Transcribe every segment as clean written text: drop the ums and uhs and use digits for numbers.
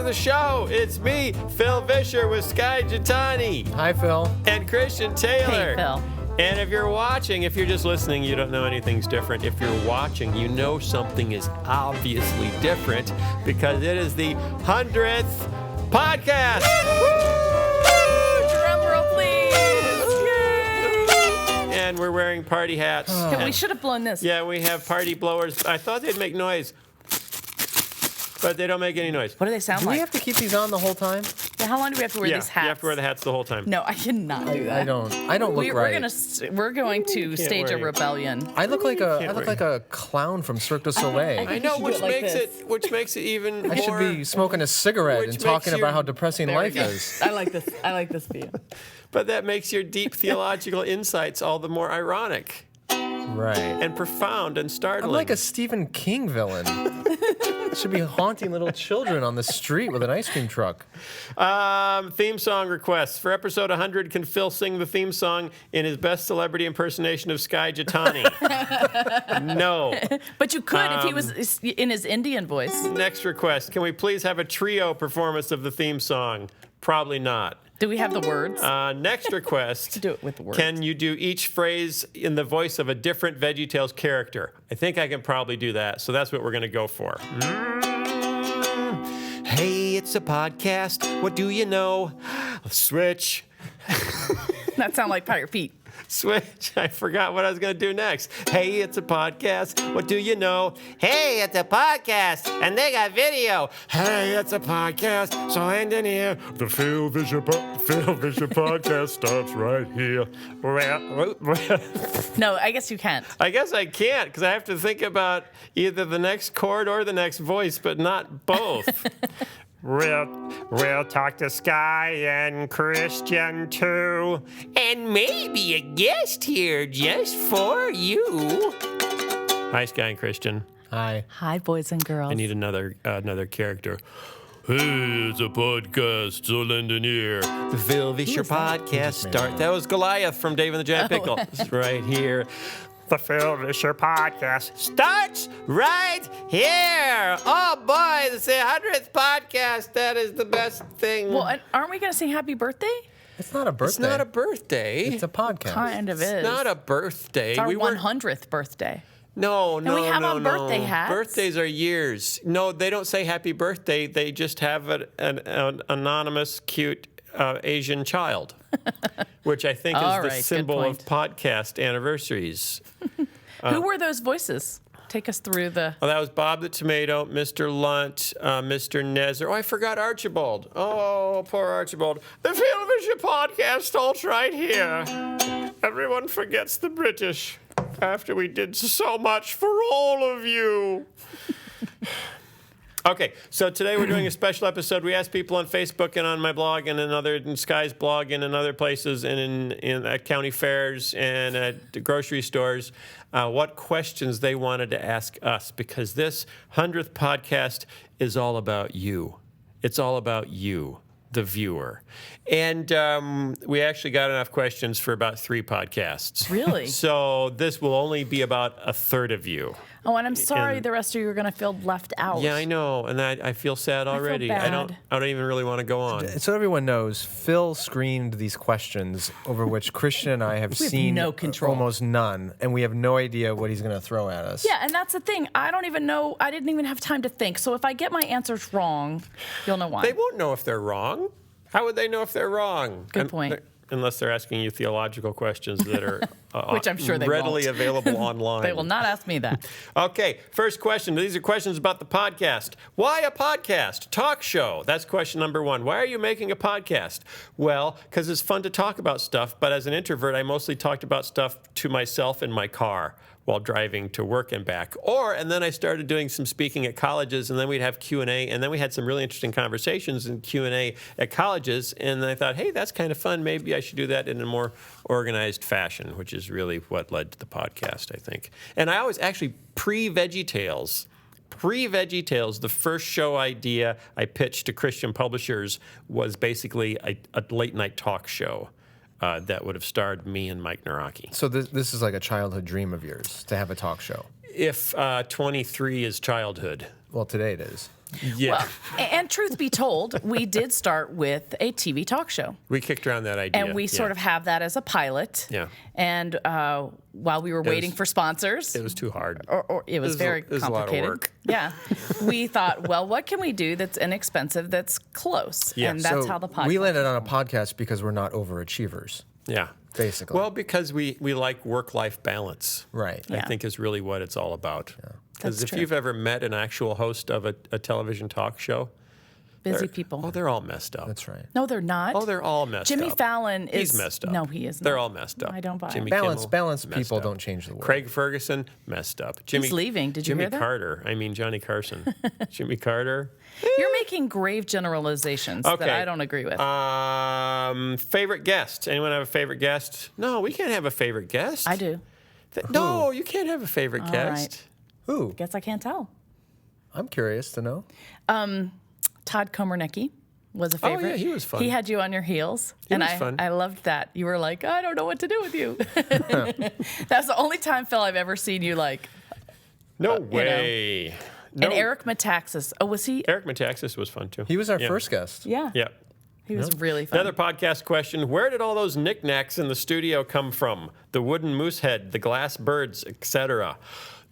the show. It's me, Phil Vischer, with Sky Jitani. Hi, Phil. And Christian Taylor. Hey, Phil. And if you're watching, if you're just listening, you don't know anything's different. If you're watching, you know something is obviously different because it is the 100th podcast. Drum roll, please. Yay. And we're wearing party hats. We should have blown this. Yeah, we have party blowers. I thought they'd make noise, but they don't make any noise. What do they sound Do like? we have to keep these on the whole time? Yeah, how long do we have to wear these hats? You have to wear the hats the whole time. No, I cannot do that. I don't look right. We're going to stage a worry. rebellion. I look like Can't a clown from Cirque du Soleil. I know, should do it like this. which makes it even more. I should be smoking a cigarette Which and talking makes about you- how depressing There we life go. is. I like this. I like this view. But that makes your deep theological insights all the more ironic Right. and profound and startling. I'm like a Stephen King villain. Should be haunting little children on the street with an ice cream truck. Theme song requests. For episode 100, can Phil sing the theme song in his best celebrity impersonation of Sky Jitani? No. But you could if he was in his Indian voice. Next request. Can we please have a trio performance of the theme song? Probably not. Do we have the words? Next request. Do it with the words. Can you do each phrase in the voice of a different VeggieTales character? I think I can probably do that, so that's what we're going to go for. Hey, it's a podcast. What do you know? Switch. That sound like Pirate Pete. Switch. I forgot what I was going to do next. Hey, it's a podcast. What do you know? Hey, it's a podcast. And they got video. Hey, it's a podcast. So end in here. The Phil Vischer podcast starts right here. No, I guess you can't. I guess I can't because I have to think about either the next chord or the next voice, but not both. We'll talk to Sky and Christian too. And maybe a guest here just for you. Hi, Sky and Christian. Hi. Hi, boys and girls. I need another character. Hey, it's a podcast, so lend an ear. The Phil Vischer podcast start. That was Goliath from Dave and the Giant Pickle. It's right here. The Phil Vischer podcast starts right here. Oh boy, it's the 100th podcast. That is the best thing. Well, and aren't we going to sing happy birthday? It's not a birthday. It's not a birthday. It's a podcast. Kind of is. It's not a birthday. It's our We were 100th birthday. No. we have on birthday hats. Birthdays are years. No, they don't say happy birthday. They just have an anonymous, cute Asian child, which I think All is the right, good symbol of point. podcast anniversaries. Who were those voices? Take us through the... Oh, that was Bob the Tomato, Mr. Lunt, Mr. Nezer. Oh, I forgot Archibald. Oh, poor Archibald. The Phil Vischer podcast starts right here. Everyone forgets the British after we did so much for all of you. Okay, so today we're doing a special episode. We asked people on Facebook and on my blog and in Sky's blog and in other places and at county fairs and at the grocery stores what questions they wanted to ask us because this 100th podcast is all about you. It's all about you, the viewer. And we actually got enough questions for about 3 podcasts. Really? So this will only be about a third of you. Oh, and I'm sorry And- the rest of you are going to feel left out. Yeah, I know, and I feel sad already. I don't even really want to go on. So everyone knows, Phil screened these questions over which Christian and I have We have seen no control. almost none, and we have no idea what he's going to throw at us. Yeah, and that's the thing. I don't even know. I didn't even have time to think. So if I get my answers wrong, you'll know why. They won't know if they're wrong. How would they know if they're wrong? Good point. Unless they're asking you theological questions that are Which I'm sure they readily won't. available online. They will not ask me that. Okay, first question. These are questions about the podcast. Why a podcast? Talk show. That's question number 1. Why are you making a podcast? Well, because it's fun to talk about stuff, but as an introvert, I mostly talked about stuff to myself in my car while driving to work and back. And then I started doing some speaking at colleges, and then we'd have Q&A, and then we had some really interesting conversations in Q&A at colleges, and I thought, hey, that's kind of fun. Maybe I should do that in a more organized fashion, which is really what led to the podcast, I think. And I always actually, pre-VeggieTales, the first show idea I pitched to Christian publishers was basically a late-night talk show. That would have starred me and Mike Naraki. So this is like a childhood dream of yours, to have a talk show. If 23 is childhood. Well, today it is. Yeah. Well, and truth be told, we did start with a TV talk show. We kicked around that idea. And we sort of have that as a pilot. Yeah. And while we were waiting for sponsors, It was too hard. or it was very it was a lot of complicated. work. Yeah. We thought, well, what can we do that's inexpensive, that's close? Yeah. And that's So how the podcast. we landed on a podcast because we're not overachievers, Yeah. basically. Well, because we like work-life balance. right. Yeah. I think is really what it's all about. Because That's if true. you've ever met an actual host of a television talk show, Busy people. oh, they're all messed up. That's right. No, they're not. Oh, they're all messed Jimmy up. Fallon is. He's messed up. No, he is not. They're all messed up. I don't buy it. Jimmy Balanced Kimmel, balanced messed people up. don't change the world. Craig Ferguson, messed up. Jimmy, leaving. Did you Jimmy hear that? Carter. I mean, Johnny Carson. Jimmy Carter. You're making grave generalizations that I don't agree with. Favorite guest. Anyone have a favorite guest? No, we can't have a favorite guest. I do. No, you can't have a favorite All guest. Who? Guess I can't tell. I'm curious to know. Todd Komarnicki was a Oh, yeah, favorite. he was fun. He had you on your heels. He was fun. I loved that. You were like, I don't know what to do with you. That's the only time, Phil, I've ever seen you like. No way. No. And Eric Metaxas. Oh, was he? Eric Metaxas was fun too. He was our Yeah. first guest. Yeah. Yeah. He was really fun. Another podcast question: where did all those knickknacks in the studio come from? The wooden moose head, the glass birds, etc.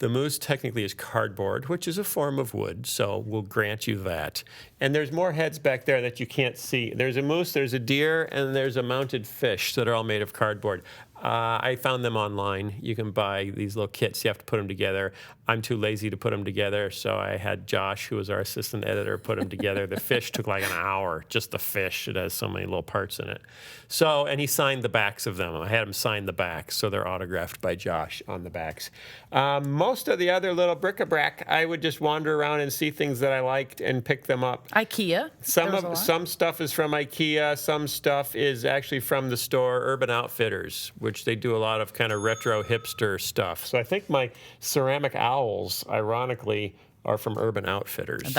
The moose technically is cardboard, which is a form of wood, so we'll grant you that. And there's more heads back there that you can't see. There's a moose, there's a deer, and there's a mounted fish that are all made of cardboard. I found them online. You can buy these little kits. You have to put them together. I'm too lazy to put them together, so I had Josh, who was our assistant editor, put them together. The fish took like an hour, just the fish. It has so many little parts in it. So, and he signed the backs of them. I had him sign the backs, so they're autographed by Josh on the backs. Most of the other little bric-a-brac, I would just wander around and see things that I liked and pick them up. IKEA. There was a lot. Some stuff is from IKEA. Some stuff is actually from the store Urban Outfitters, which they do a lot of kind of retro hipster stuff. So I think my ceramic owls, ironically, are from Urban Outfitters.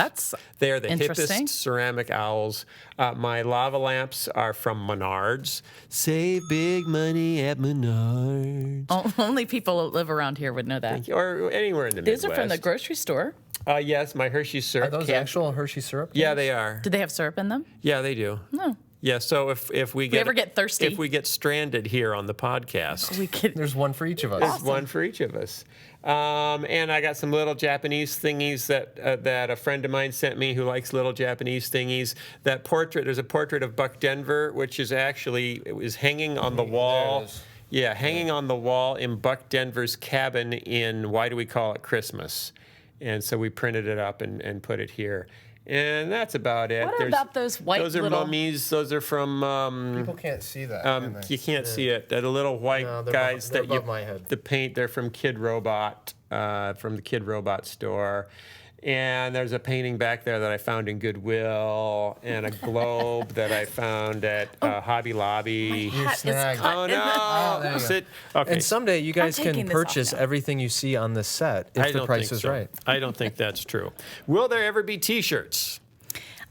They are the interesting. hippest ceramic owls. My lava lamps are from Menards. Save big money at Menards. Only people that live around here would know that. Or anywhere in the These Midwest. are from the grocery store. Yes, my Hershey's syrup. Are those can- actual Hershey syrup? Yeah, cans? they are. Do they have syrup in them? Yeah, they do. No. Yeah, so if we ever get thirsty. if we get stranded here on the podcast, We could. There's one for each of us. there's one for each of us. And I got some little Japanese thingies that a friend of mine sent me who likes little Japanese thingies. That portrait, there's a portrait of Buck Denver, which is actually, it was hanging on the wall. it is. Yeah, hanging on the wall in Buck Denver's cabin in Why Do We Call It Christmas? And so we printed it up and put it here. And that's about it. What about those white Those are little- mummies. Those are from... People can't see that. can they? you can't see it. They're the little white No, they're guys they're that you above my head. the paint. They're from Kid Robot, from the Kid Robot store. And there's a painting back there that I found in Goodwill, and a globe that I found at Hobby Lobby. Hat is snagged. cut Oh in the- no! there you go. Sit. Okay. And someday you guys taking can this off purchase now. everything you see on this set I if the don't price think is so. right. I don't think that's true. Will there ever be T-shirts?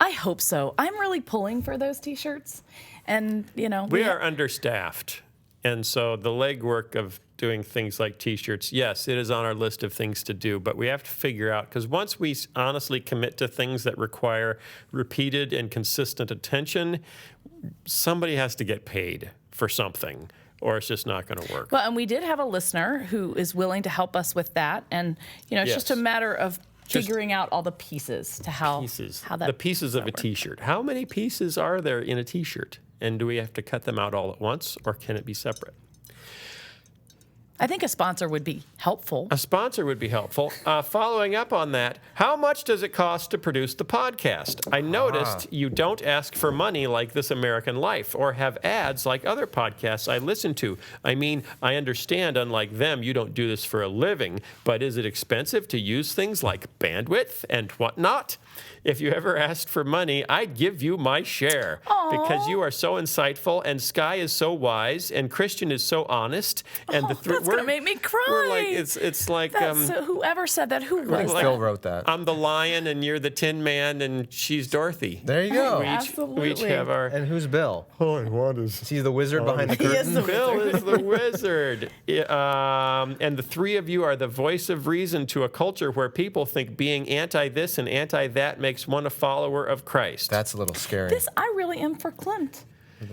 I hope so. I'm really pulling for those T-shirts, and We are understaffed, and so the legwork of doing things like T-shirts, yes, it is on our list of things to do, but we have to figure out, because once we honestly commit to things that require repeated and consistent attention, somebody has to get paid for something, or it's just not going to work. Well, and we did have a listener who is willing to help us with that, and it's Yes. just a matter of figuring out all the pieces to how that the pieces of a work. T-shirt. How many pieces are there in a T-shirt? And do we have to cut them out all at once, or can it be separate? I think a sponsor would be helpful. A sponsor would be helpful. Following up on that, how much does it cost to produce the podcast? I noticed you don't ask for money like This American Life or have ads like other podcasts I listen to. I mean, I understand, unlike them, you don't do this for a living, but is it expensive to use things like bandwidth and whatnot? If you ever asked for money, I'd give you my share because you are so insightful and Sky is so wise and Christian is so honest and the That's gonna make me cry. We're like it's like whoever said that, who I was think that? Phil wrote that. I'm the lion and you're the Tin Man and she's Dorothy. There you go. Absolutely. We each have our. And who's Bill? All I want is. Is he the wizard behind the He is curtain? the Bill is the wizard. And the three of you are the voice of reason to a culture where people think being anti this and anti that makes one a follower of Christ. That's a little scary. I really am for Clint.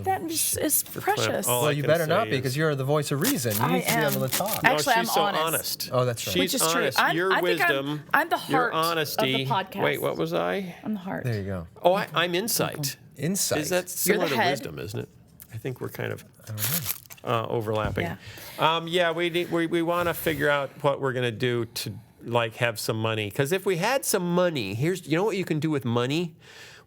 That is precious. all Well, I you can better say not be is- because you're the voice of reason. You I need to be am. able to talk. No, Actually, she's I'm so honest. Oh, that's right. She's Which is true. honest. I Your think wisdom. I'm the heart your honesty. of the podcast. Wait, what was I? I'm the heart. There you go. Oh, I'm insight. Insight. Is that similar to head. wisdom, isn't it? I think we're kind of overlapping. Yeah. We want to figure out what we're going to do to like have some money. Because if we had some money, you know what you can do with money?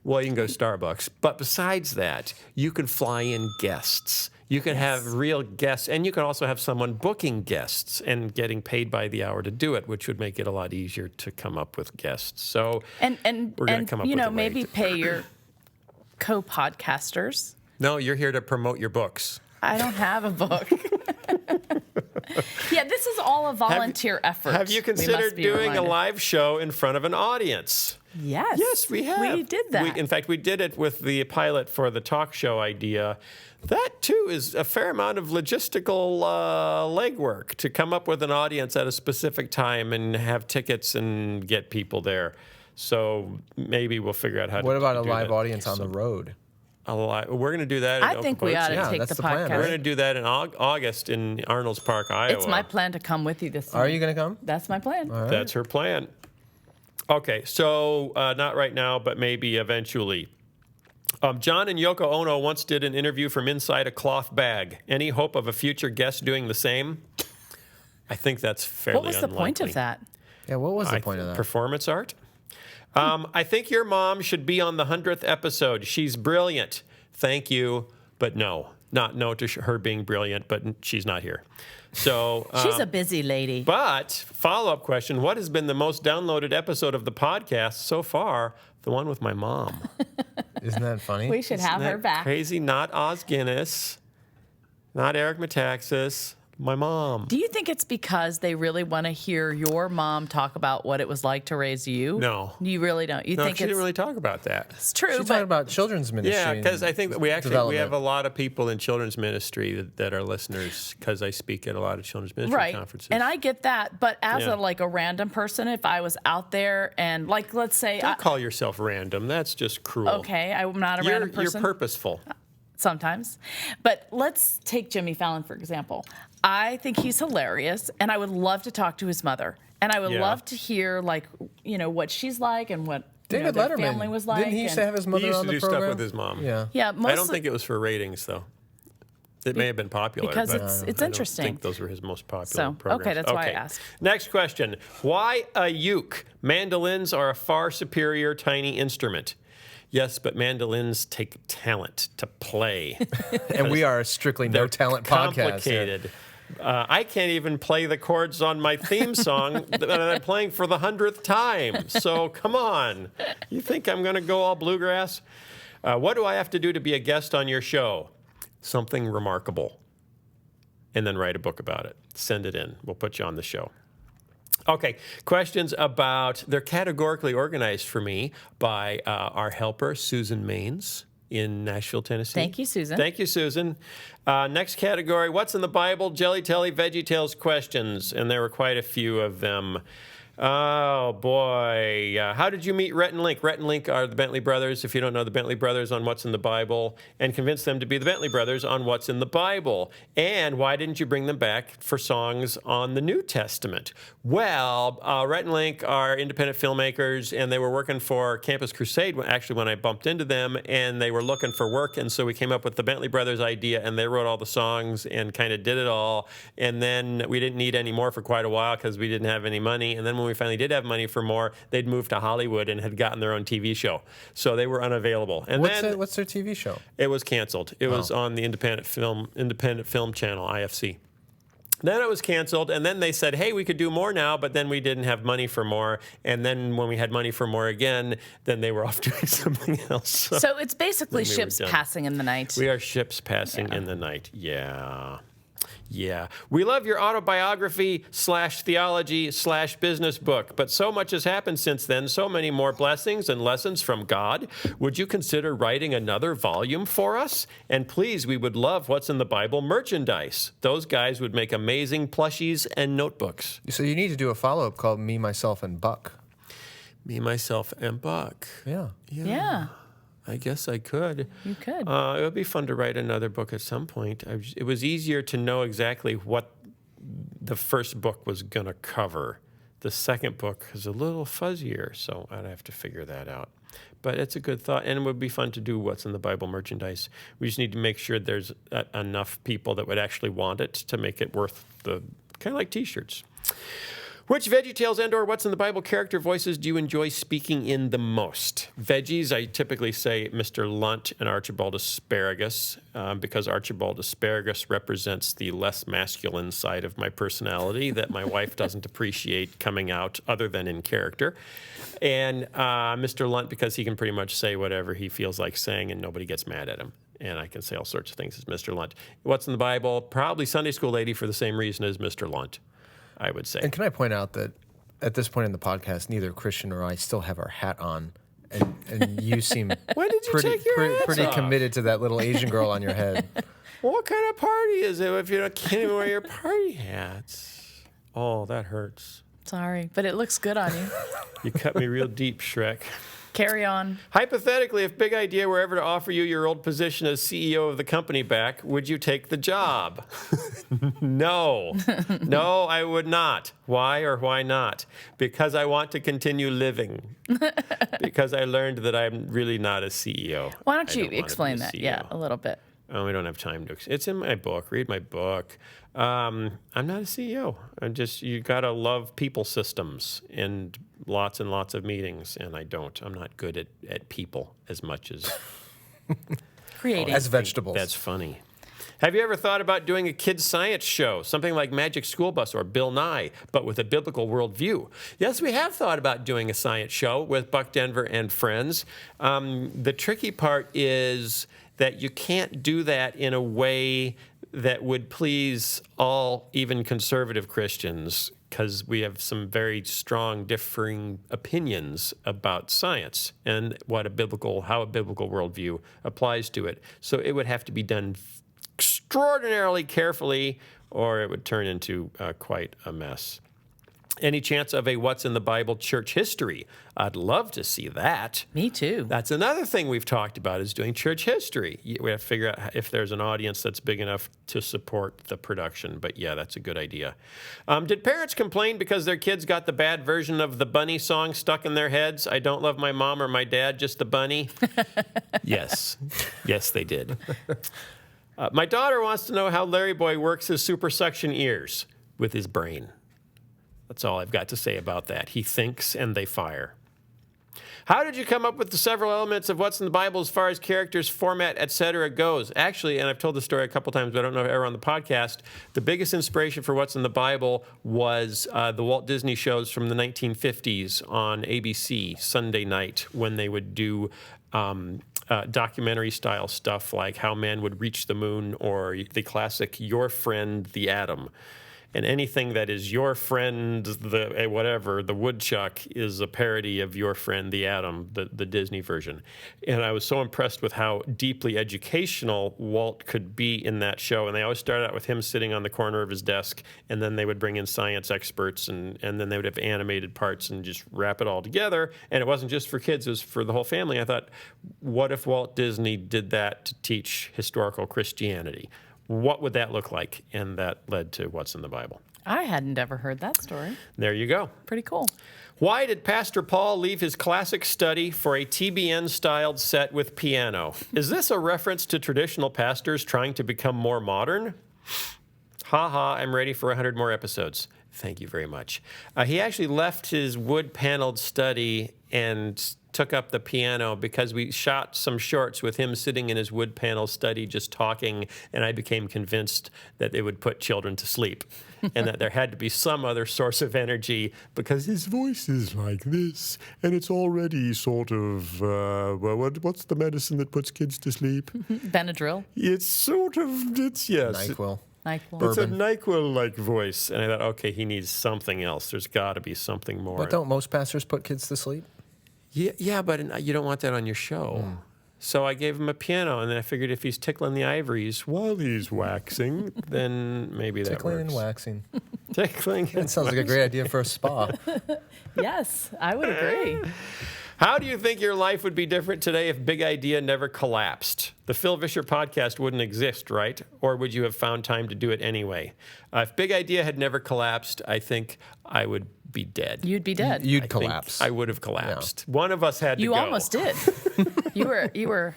Well, you can go to Starbucks. But besides that, you can fly in guests. You can have real guests, and you can also have someone booking guests and getting paid by the hour to do it, which would make it a lot easier to come up with guests. So And we're going to come up with a way maybe to- pay your co-podcasters. No, you're here to promote your books. I don't have a book. Yeah, this is all a volunteer effort. Have you we must considered be doing a reminded. live show in front of an audience? Yes. Yes, we have. We did that. In fact, we did it with the pilot for the talk show idea. That, too, is a fair amount of logistical legwork to come up with an audience at a specific time and have tickets and get people there. So maybe we'll figure out how to What about a do live that. audience on the road? We're going to do that. I think we ought to Yeah, take that's the the plan, podcast. We're going to do that in August in Arnold's Park, Iowa. It's my plan to come with you this time. Are you going to come? That's my plan. That's her plan. Okay, so not right now, but maybe eventually. John and Yoko Ono once did an interview from inside a cloth bag. Any hope of a future guest doing the same? I think that's fairly What was the point of unlikely. that? Yeah, what was the point of that? Performance art? I think your mom should be on the 100th episode. She's brilliant. Thank you, but no. Not no to her being brilliant, but she's not here. So She's a busy lady. But follow-up question, what has been the most downloaded episode of the podcast so far? The one with my mom. Isn't that funny? We should have her Isn't that back. Crazy, not Oz Guinness, not Eric Metaxas, my mom. Do you think it's because they really want to hear your mom talk about what it was like to raise you? No. You really don't. You No, think she didn't really talk about that. it's true, She's but talking about children's ministry. Yeah, because I think that we have development. a lot of people in children's ministry that are listeners because I speak at a lot of children's ministry right. conferences. And I get that, but as Yeah. a random person, if I was out there and let's say Don't call yourself random. That's just cruel. okay, I'm not a random You're person. purposeful. Sometimes. But let's take Jimmy Fallon, for example. I think he's hilarious, and I would love to talk to his mother. And I would Yeah. love to hear, what she's like and what David their Letterman. family was like. Didn't he used to and- have his He mother used on to the do program? stuff with his mom. Yeah. Yeah, mostly, I don't think it was for ratings, though. It may have been popular, because but it's I interesting. don't think those were his most popular So, programs. okay, that's why I asked. Next question. Why a uke? Mandolins are a far superior tiny instrument. Yes, but mandolins take talent to play. And we are a strictly no talent podcast. Complicated. I can't even play the chords on my theme song that I'm playing for the 100th time. So come on. You think I'm going to go all bluegrass? What do I have to do to be a guest on your show? Something remarkable. And then write a book about it. Send it in. We'll put you on the show. Okay, questions about, they're categorically organized for me by our helper, Susan Maines in Nashville, Tennessee. Thank you, Susan. Thank you, Susan. Next category, what's in the Bible? Jelly Telly, Veggie Tales questions. And there were quite a few of them. Oh, boy. How did you meet Rhett and Link? Rhett and Link are the Bentley brothers, if you don't know the Bentley brothers, on What's in the Bible, and convince them to be the Bentley brothers on What's in the Bible. And why didn't you bring them back for songs on the New Testament? Well, Rhett and Link are independent filmmakers, and they were working for Campus Crusade, actually, when I bumped into them, and they were looking for work, and so we came up with the Bentley brothers idea, and they wrote all the songs and kind of did it all. And then we didn't need any more for quite a while because we didn't have any money. And then when we finally did have money for more, they'd moved to Hollywood and had gotten their own TV show. So they were unavailable. And What's then their TV show? it was canceled. It was on the independent film channel, IFC. Then it was canceled, and then they said, hey, we could do more now, but then we didn't have money for more. And then when we had money for more again, then they were off doing something else. So it's basically Then we were ships done. passing in the night. We are ships passing in the night. Yeah. Yeah. We love your autobiography/theology/business book, but so much has happened since then, so many more blessings and lessons from God. Would you consider writing another volume for us? And please, we would love What's in the Bible merchandise. Those guys would make amazing plushies and notebooks. So you need to do a follow-up called Me, Myself, and Buck. Me, Myself, and Buck. Yeah. I guess I could. You could. It would be fun to write another book at some point. It was easier to know exactly what the first book was going to cover. The second book is a little fuzzier, so I'd have to figure that out. But it's a good thought, and it would be fun to do What's in the Bible merchandise. We just need to make sure there's enough people that would actually want it to make it worth the, kind of like T-shirts. Which VeggieTales and/or What's in the Bible character voices do you enjoy speaking in the most? Veggies, I typically say Mr. Lunt and Archibald Asparagus, because Archibald Asparagus represents the less masculine side of my personality that my wife doesn't appreciate coming out other than in character. And Mr. Lunt, because he can pretty much say whatever he feels like saying and nobody gets mad at him. And I can say all sorts of things as Mr. Lunt. What's in the Bible? Probably Sunday school lady for the same reason as Mr. Lunt, I would say. And can I point out that at this point in the podcast, neither Christian or I still have our hat on, and you seem When did you take your hats pretty off? committed to that little Asian girl on your head. Well, what kind of party is it if you can't even wear your party hats? Oh, that hurts. Sorry, but it looks good on you. You cut me real deep, Shrek. Carry on. Hypothetically, if Big Idea were ever to offer you your old position as CEO of the company back, would you take the job? No. No, I would not. Why or why not? Because I want to continue living. Because I learned that I'm really not a CEO. Why don't I you wanna be explain a that? CEO. Yeah, a little bit. Oh, we don't have time to. It's in my book. Read my book. I'm not a CEO. You gotta love people systems and lots of meetings, and I don't. I'm not good at people as much as Creating. As vegetables. That's funny. Have you ever thought about doing a kids' science show, something like Magic School Bus or Bill Nye, but with a biblical worldview? Yes, we have thought about doing a science show with Buck Denver and friends. The tricky part is that you can't do that in a way that would please all, even conservative Christians, because we have some very strong differing opinions about science and how a biblical worldview applies to it. So it would have to be done extraordinarily carefully, or it would turn into quite a mess. Any chance of a What's in the Bible church history? I'd love to see that. Me too. That's another thing we've talked about, is doing church history. We have to figure out if there's an audience that's big enough to support the production. But yeah, that's a good idea. Did parents complain because their kids got the bad version of the bunny song stuck in their heads? I don't love my mom or my dad, just the bunny. Yes. Yes, they did. My daughter wants to know how Larry Boy works his super suction ears with his brain. That's all I've got to say about that. He thinks and they fire. How did you come up with the several elements of What's in the Bible as far as characters, format, etc. goes? Actually, and I've told this story a couple times, but I don't know if ever on the podcast, the biggest inspiration for What's in the Bible was the Walt Disney shows from the 1950s on ABC Sunday night, when they would do documentary-style stuff like How Man Would Reach the Moon, or the classic Your Friend, the Atom. And anything that is Your Friend, the woodchuck, is a parody of Your Friend, the Atom, the Disney version. And I was so impressed with how deeply educational Walt could be in that show. And they always started out with him sitting on the corner of his desk, and then they would bring in science experts, and then they would have animated parts and just wrap it all together. And it wasn't just for kids, it was for the whole family. I thought, what if Walt Disney did that to teach historical Christianity? What would that look like? And that led to What's in the Bible. I hadn't ever heard that story. There you go. Pretty cool. Why did Pastor Paul leave his classic study for a TBN-styled set with piano? Is this a reference to traditional pastors trying to become more modern? Ha ha, I'm ready for 100 more episodes. Thank you very much. He actually left his wood-paneled study and took up the piano because we shot some shorts with him sitting in his wood panel study just talking, and I became convinced that it would put children to sleep and that there had to be some other source of energy because his voice is like this, and it's already sort of, what's the medicine that puts kids to sleep? Benadryl. It's yes. NyQuil. NyQuil. It's a NyQuil-like voice. And I thought, okay, he needs something else. There's got to be something more. But don't most pastors put kids to sleep? Yeah, but you don't want that on your show. So I gave him a piano, and then I figured if he's tickling the ivories while he's waxing, then maybe that Tickling works. and waxing. Tickling That sounds like a great idea for a spa. Yes, I would agree. How do you think your life would be different today if Big Idea never collapsed? The Phil Vischer podcast wouldn't exist, right? Or would you have found time to do it anyway? If Big Idea had never collapsed, I think I would be dead. You'd be dead. You'd I collapse. think I would have collapsed. One of us had to You go. almost did. You were.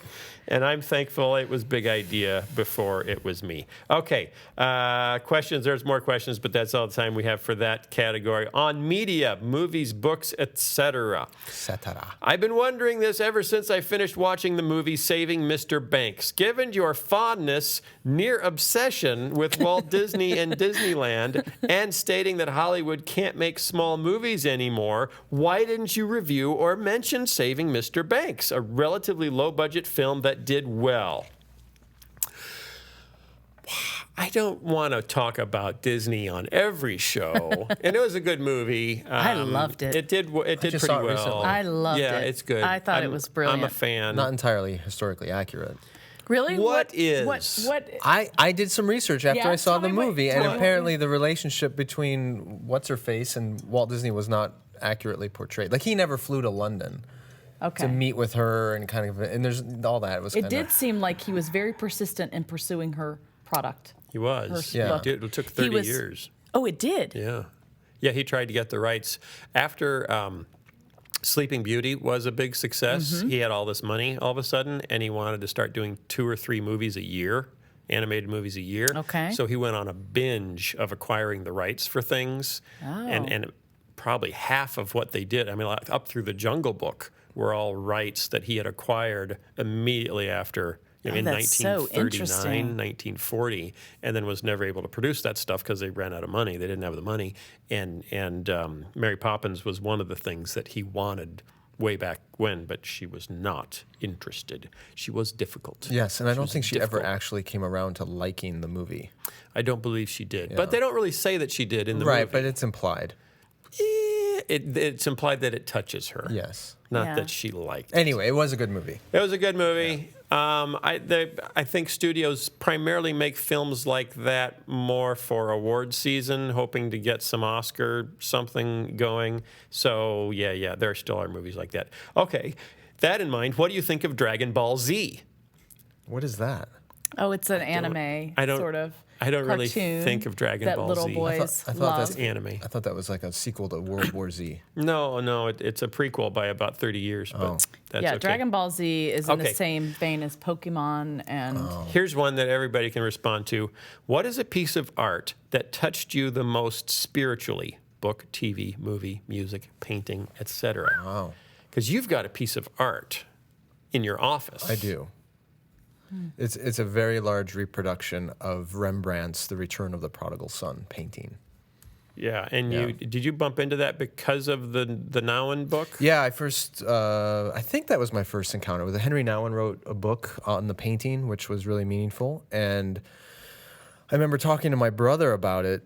And I'm thankful it was Big Idea before it was me. Okay, questions. There's more questions, but that's all the time we have for that category. On media, movies, books, etc. Etc. I've been wondering this ever since I finished watching the movie Saving Mr. Banks. Given your fondness, near obsession with Walt Disney and Disneyland, and stating that Hollywood can't make small movies anymore, why didn't you review or mention Saving Mr. Banks, a relatively low-budget film that did well? I don't want to talk about Disney on every show, and it was a good movie. I loved it. It did just pretty saw it well. recently. I loved yeah, it. it's good. I thought it was brilliant. I'm a fan. Not entirely historically accurate. Really? What is? What? I did some research after Yeah, I saw tell the me what- movie, tell and me what apparently the relationship between what's-her-face and Walt Disney was not accurately portrayed. Like, he never flew to London Okay. to meet with her and kind of, and there's all that. It was It kind did seem like he was very persistent in pursuing her product. He was. Yeah. It took 30 was- years. Oh, it did? Yeah. Yeah, he tried to get the rights. After Sleeping Beauty was a big success, Mm-hmm. he had all this money all of a sudden, and he wanted to start doing 2 or 3 movies a year, animated movies a year. Okay. So he went on a binge of acquiring the rights for things. Oh. And probably half of what they did, I mean, like, up through the Jungle Book, were all rights that he had acquired immediately after, in that's so 1939, interesting. 1940, and then was never able to produce that stuff because they ran out of money. They didn't have the money. And Mary Poppins was one of the things that he wanted way back when, but she was not interested. She was difficult. Yes, and I don't was think she ever difficult. actually came around to liking the movie. I don't believe she did. But they don't really say that she did in the movie. Right, but it's implied. It's implied that it touches her. Yes. Not Yeah. that she liked it. Anyway, it was a good movie. It was a good movie. I think studios primarily make films like that more for award season, hoping to get some Oscar something going. So, yeah, there still are movies like that. Okay, that in mind, what do you think of Dragon Ball Z? What is that? Oh, it's an anime sort of. I don't really cartoon think of Dragon that Ball little Z. boys I thought love. that's Anime. I thought that was like a sequel to World War Z. No, it's a prequel by about 30 years, but that's Yeah, okay. Dragon Ball Z is in Okay. the same vein as Pokemon and Here's one that everybody can respond to. What is a piece of art that touched you the most spiritually? Book, TV, movie, music, painting, etc. Wow. Because you've got a piece of art in your office. I do. It's a very large reproduction of Rembrandt's The Return of the Prodigal Son painting. Yeah, and Yeah. did you bump into that because of the Nouwen book? Yeah, I think that was my first encounter with it. Henry Nouwen wrote a book on the painting, which was really meaningful. And I remember talking to my brother about it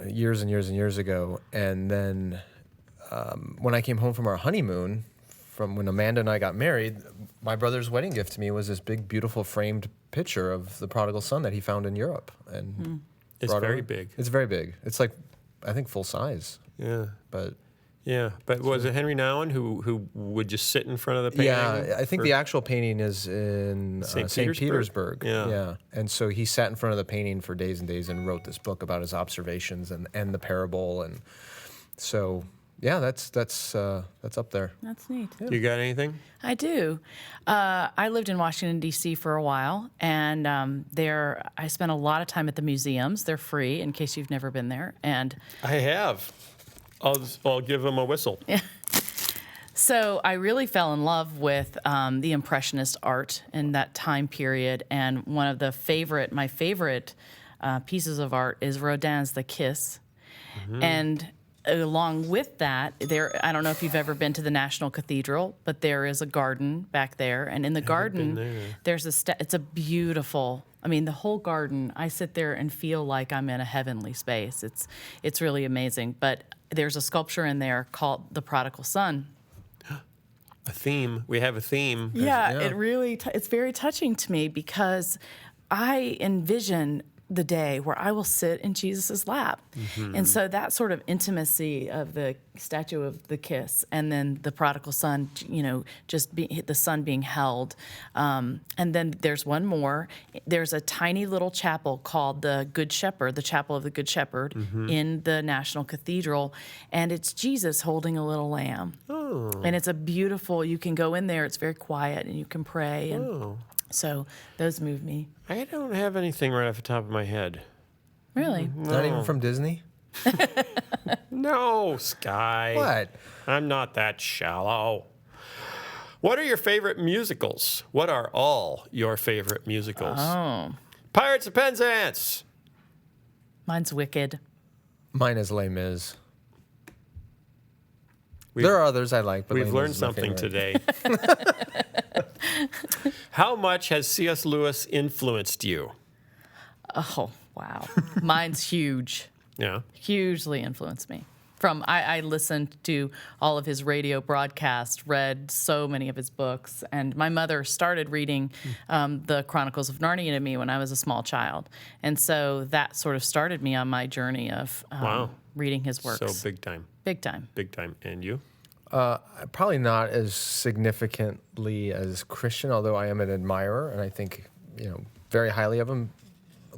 years and years and years ago. And then when I came home from our honeymoon, from when Amanda and I got married, my brother's wedding gift to me was this big, beautiful framed picture of the prodigal son that he found in Europe. And It's brought very over. big. It's very big. It's like, I think, full size. Yeah. But But was it Henry Nouwen who would just sit in front of the painting? yeah, I think the actual painting is in St. St. Petersburg. Petersburg. Yeah. And so he sat in front of the painting for days and days and wrote this book about his observations and the parable. And so, yeah, that's up there. that's neat. You got anything? I do. I lived in Washington, D.C. for a while, and I spent a lot of time at the museums. They're free, in case you've never been there. And I have. I'll give them a whistle. so I really fell in love with the Impressionist art in that time period. And one of my favorite pieces of art is Rodin's The Kiss. And along with that, I don't know if you've ever been to the National Cathedral, but there is a garden back there. And in the garden, there's it's a beautiful, the whole garden, I sit there and feel like I'm in a heavenly space. It's really amazing. But there's a sculpture in there called The Prodigal Son. A theme. We have a theme. Yeah. It really, it's very touching to me because I envision the day where I will sit in Jesus's lap. And so that sort of intimacy of the statue of the kiss and then the prodigal son, the son being held. And then there's one more. There's a tiny little chapel called the Good Shepherd, the Chapel of the Good Shepherd in the National Cathedral. And it's Jesus holding a little lamb. Oh. And it's a beautiful, you can go in there, it's very quiet and you can pray. And so those move me. I don't have anything right off the top of my head. Really? No. Not even from Disney? No, Sky. What? I'm not that shallow. What are your favorite musicals? What are all your favorite musicals? Oh. Pirates of Penzance. Mine's Wicked. Mine is Les Mis. There are others I like, but We've Les Mis learned is my something favorite. today. How much has C.S. Lewis influenced you? Oh, wow. Mine's huge. Yeah. Hugely influenced me. I listened to all of his radio broadcasts, read so many of his books, and my mother started reading the Chronicles of Narnia to me when I was a small child. And so that sort of started me on my journey of reading his works. So big time. Big time. Big time. And you? Probably not as significantly as Christian, although I am an admirer, and I think very highly of him.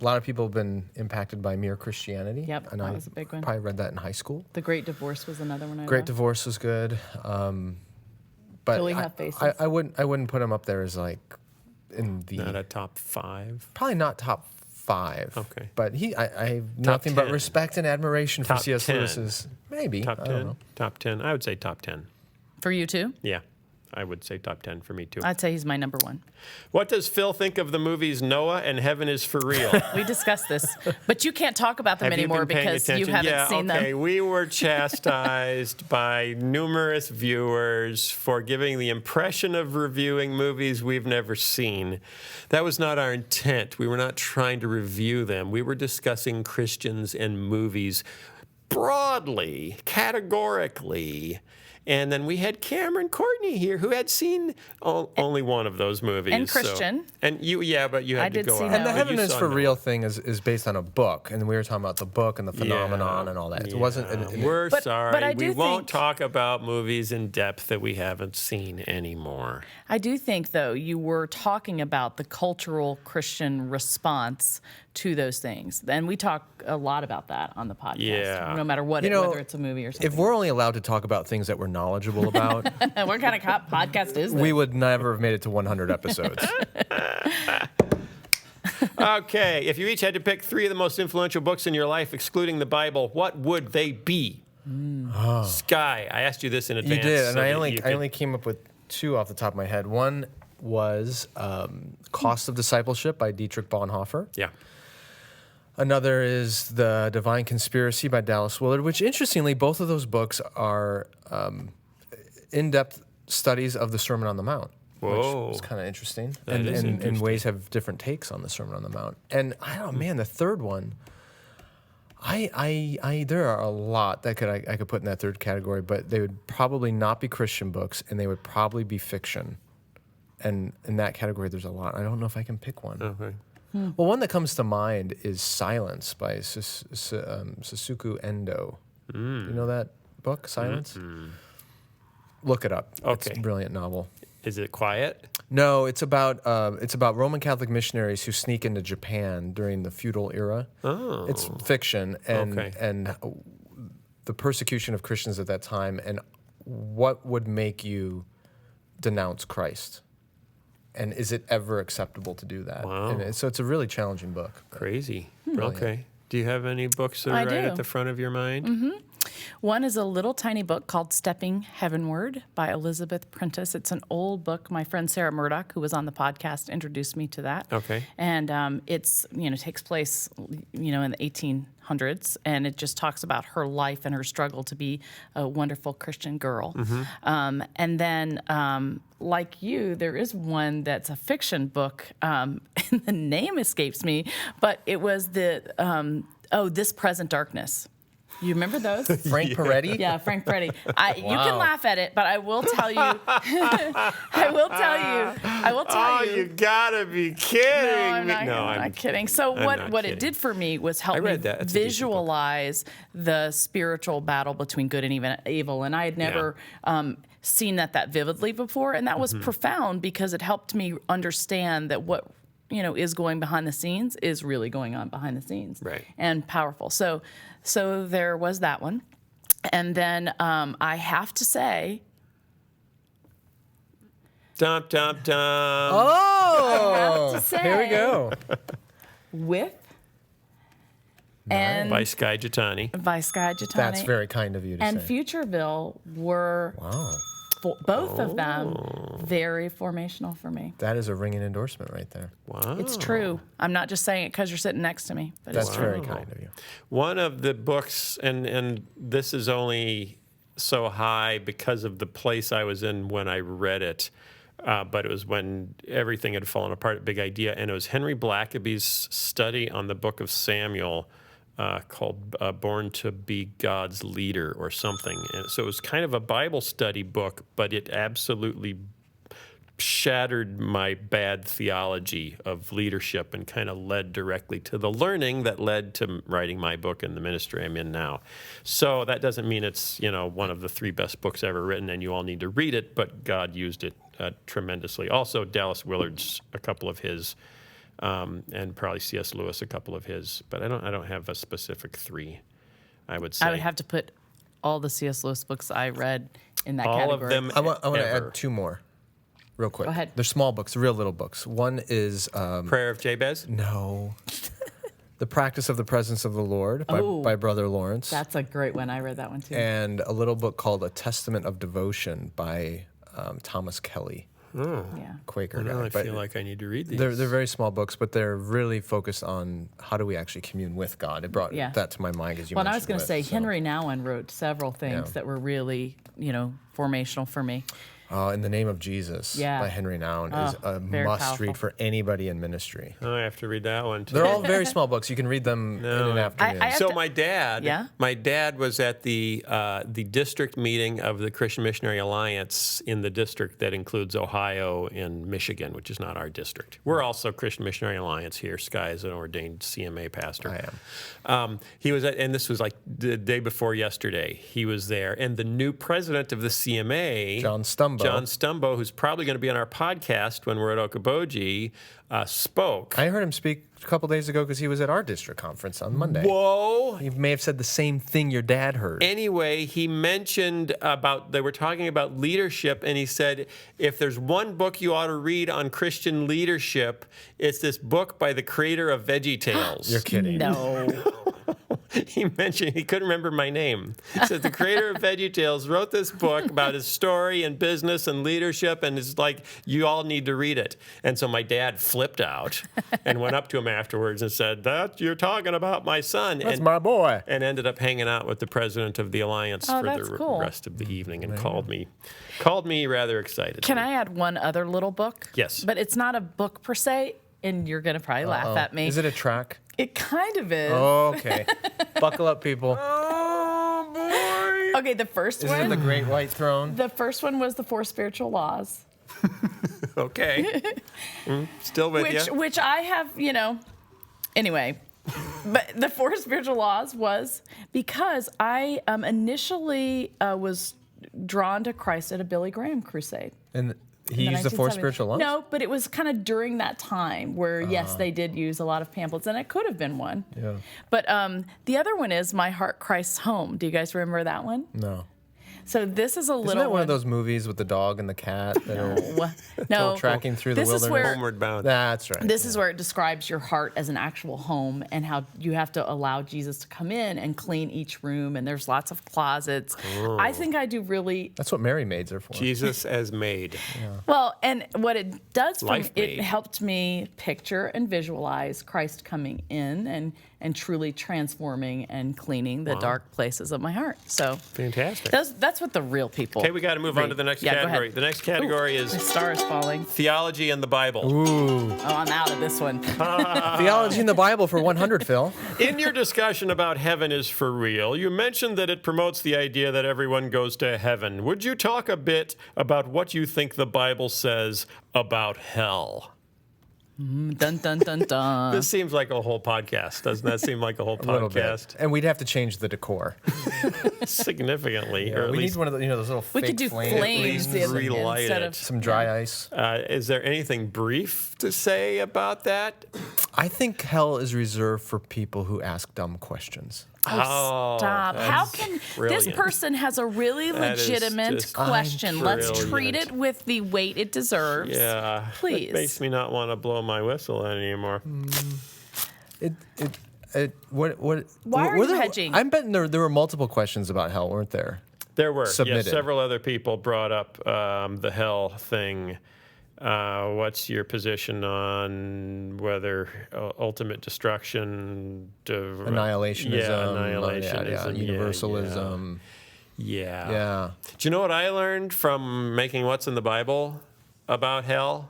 A lot of people have been impacted by Mere Christianity. Yep, and that I was a big one. Probably read that in high school. The Great Divorce was another one I Great loved. Divorce was good, but Till We Have Faces. I wouldn't put him up there as like in the Not a top 5? probably not top 5. Okay. But I have nothing but 10. respect and admiration for Top C.S. 10. Lewis's. Maybe Top I don't 10? know. Top 10. I would say top 10. For you too? Yeah. I would say top 10 for me too. I'd say he's my number one. What does Phil think of the movies Noah and Heaven is for Real? We discussed this, but you can't talk about them Have you anymore been paying because you attention? haven't seen okay. them. We were chastised by numerous viewers for giving the impression of reviewing movies we've never seen. That was not our intent. We were not trying to review them. We were discussing Christians and movies broadly, categorically. And then we had Cameron Courtney here, who had seen only one of those movies. And Christian. And you, but you had I to did go see out. that And the one. Heaven is saw for Noah. Real thing is based on a book, and we were talking about the book and the phenomenon and all that. It wasn't. We're sorry. but I we do won't think- talk about movies in depth that we haven't seen anymore. I do think, though, you were talking about the cultural Christian response to those things. And we talk a lot about that on the podcast. Yeah. No matter what, whether it's a movie or something. If we're only allowed to talk about things that we're knowledgeable about, What kind of podcast is this? we would never have made it to 100 episodes. Okay, if you each had to pick 3 of the most influential books in your life, excluding the Bible, what would they be? Sky, I asked you this in You advance. did, and so I that only you I could- only came up with 2 off the top of my head. One was Cost of Discipleship by Dietrich Bonhoeffer. Yeah. Another is The Divine Conspiracy by Dallas Willard, which interestingly, both of those books are in-depth studies of the Sermon on the Mount. Whoa. Which is kind of interesting. That and is in interesting. ways have different takes on the Sermon on the Mount. And I don't know, man, the third one, there are a lot that I could put in that third category, but they would probably not be Christian books, and they would probably be fiction. And in that category, there's a lot. I don't know if I can pick one. Okay. Well, one that comes to mind is Silence by Sasuku Endo. Do you know that book, Silence? Look it up. It's Okay. a brilliant novel. Is it quiet? No, it's about Roman Catholic missionaries who sneak into Japan during the feudal era. Oh. It's fiction and Okay. and the persecution of Christians at that time and what would make you denounce Christ. And is it ever acceptable to do that? Wow. So it's a really challenging book. Crazy. Brilliant. Okay. Do you have any books that are I right do. at the front of your mind? One is a little tiny book called Stepping Heavenward by Elizabeth Prentice. It's an old book. My friend Sarah Murdoch, who was on the podcast, introduced me to that. Okay. And it's, takes place, in the 1800s, and it just talks about her life and her struggle to be a wonderful Christian girl. And then, like you, there is one that's a fiction book, and the name escapes me, but it was This Present Darkness. You remember those? Frank Peretti? Yeah, Frank Peretti. You can laugh at it, but I will tell you. I will tell you. You gotta be kidding me. I'm not kidding. So what it did for me was help me visualize the spiritual battle between good and evil, and I had never seen that vividly before, and that was profound because it helped me understand that what is going behind the scenes is really going on behind the scenes, right? And powerful. So there was that one, and then I have to say, dum dum dum. Oh, I have to say, here we go. With and By Skye Jitani. That's very kind of you to and say. Futureville were both of them very formational for me. That is a ringing endorsement right there. Wow. It's true. I'm not just saying it because you're sitting next to me. But That's it's true. very kind of you. One of the books, and this is only so high because of the place I was in when I read it, but it was when everything had fallen apart at Big Idea, and it was Henry Blackaby's study on the book of Samuel, called Born to Be God's Leader or something. And so it was kind of a Bible study book, but it absolutely shattered my bad theology of leadership and kind of led directly to the learning that led to writing my book and the ministry I'm in now. So that doesn't mean it's, one of the 3 best books ever written and you all need to read it, but God used it tremendously. Also, Dallas Willard's, a couple of his, and probably C.S. Lewis, a couple of his, but I don't have a specific 3, I would say. I would have to put all the C.S. Lewis books I read in that all category. of them. I want to ever. add 2 more, real quick. Go ahead. They're small books, real little books. One is Prayer of Jabez? no, The Practice of the Presence of the Lord by Brother Lawrence, That's a great one. I read that one too. and a little book called A Testament of Devotion by Thomas Kelly, Yeah. Quaker Now guy. I But feel like I need to read these. they're very small books, but they're really focused on how do we actually commune with God. It brought that to my mind as you Well, mentioned. and I was going to say, so. Henry Nouwen wrote several things that were really, formational for me. In the Name of Jesus by Henry Nouwen is a very must powerful. read for anybody in ministry. Oh, I have to read that one too. They're all very small books. You can read them in an afternoon. I have So to- my dad was at the district meeting of the Christian Missionary Alliance in the district that includes Ohio and Michigan, which is not our district. We're also Christian Missionary Alliance here. Skye is an ordained CMA pastor. I am. He was and this was like the day before yesterday. He was there, and the new president of the CMA, John Stumbo, who's probably going to be on our podcast when we're at Okoboji, spoke. I heard him speak a couple days ago because he was at our district conference on Monday. Whoa! He may have said the same thing your dad heard. Anyway, he mentioned they were talking about leadership, and he said, if there's one book you ought to read on Christian leadership, it's this book by the creator of VeggieTales. You're kidding. No. He mentioned, he couldn't remember my name. He said the creator of VeggieTales wrote this book about his story and business and leadership, and it's like, you all need to read it. And so my dad flipped out and went up to him afterwards and said, that you're talking about my son. That's my boy. And ended up hanging out with the president of the Alliance for that's the cool. rest of the evening and called me rather excited. Can I add one other little book? Yes. But it's not a book per se, and you're going to probably laugh at me. Is it a track? It kind of is. Okay. Buckle up, people. Oh, boy. Okay, the first Is one. it the Great White Throne? The first one was the 4 Spiritual Laws, Okay. Still with you. which I have, Anyway, but the 4 Spiritual Laws was because I initially was drawn to Christ at a Billy Graham crusade. And he in the used the 4 1970s. spiritual laws? No, but it was kind of during that time where, yes, they did use a lot of pamphlets, and it could have been one. Yeah. But the other one is My Heart, Christ's Home. Do you guys remember that one? No. So this is a Isn't little that one of those movies with the dog and the cat that are no tracking through the this wilderness? is where Homeward Bound. That's right. this is where it describes your heart as an actual home and how you have to allow Jesus to come in and clean each room, and there's lots of closets. I think I do really That's what Mary maids are for. Jesus as maid. well, and what it does for me, Life it made. helped me picture and visualize Christ coming in and truly transforming and cleaning the dark places of my heart. So Fantastic. that's what the real people. Okay, we got to move on to the next Yeah, go ahead. category. The next category The is star is falling. theology and the Bible. Ooh. Oh, I'm out of this one. Theology in the Bible for 100, Phil. In your discussion about heaven is for real, you mentioned that it promotes the idea that everyone goes to heaven. Would you talk a bit about what you think the Bible says about hell? Dun dun dun dun. This seems like a whole podcast. Doesn't that seem like a whole A little bit. podcast? And we'd have to change the decor. Significantly, or at We least need one of the, those little We fake could do flames. flames least the other- relight instead it. of Some dry ice. Is there anything brief to say about that? I think hell is reserved for people who ask dumb questions. Oh, stop. How that's can brilliant. this person has a really That is legitimate just question? Let's treat brilliant. it with the weight it deserves. Yeah, Please. It makes me not want to blow my whistle anymore. What? Why are were you there, hedging? I'm betting there were multiple questions about hell, weren't there? There were Submitted. yes, several other people brought up the hell thing. What's your position on whether ultimate destruction, Annihilationism. annihilationism, Universalism. Yeah. Yeah. Do you know what I learned from making What's in the Bible about hell?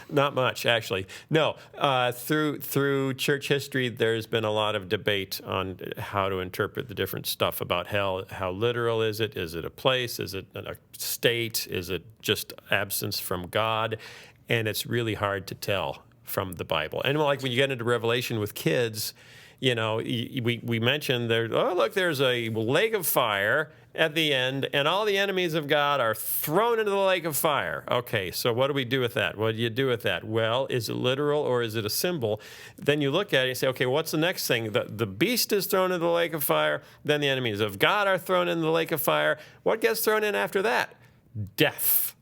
Not much, actually. No, through church history, there's been a lot of debate on how to interpret the different stuff about hell. How literal is it? Is it a place? Is it a state? Is it just absence from God? And it's really hard to tell from the Bible. And like when you get into Revelation with kids, you know, we mentioned there. Oh, look, there's a lake of fire at the end, and all the enemies of God are thrown into the lake of fire. Okay, so what do we do with that? What do you do with that? Well, is it literal or is it a symbol? Then you look at it and say, okay, what's the next thing? The beast is thrown into the lake of fire. Then the enemies of God are thrown into the lake of fire. What gets thrown in after that? Death.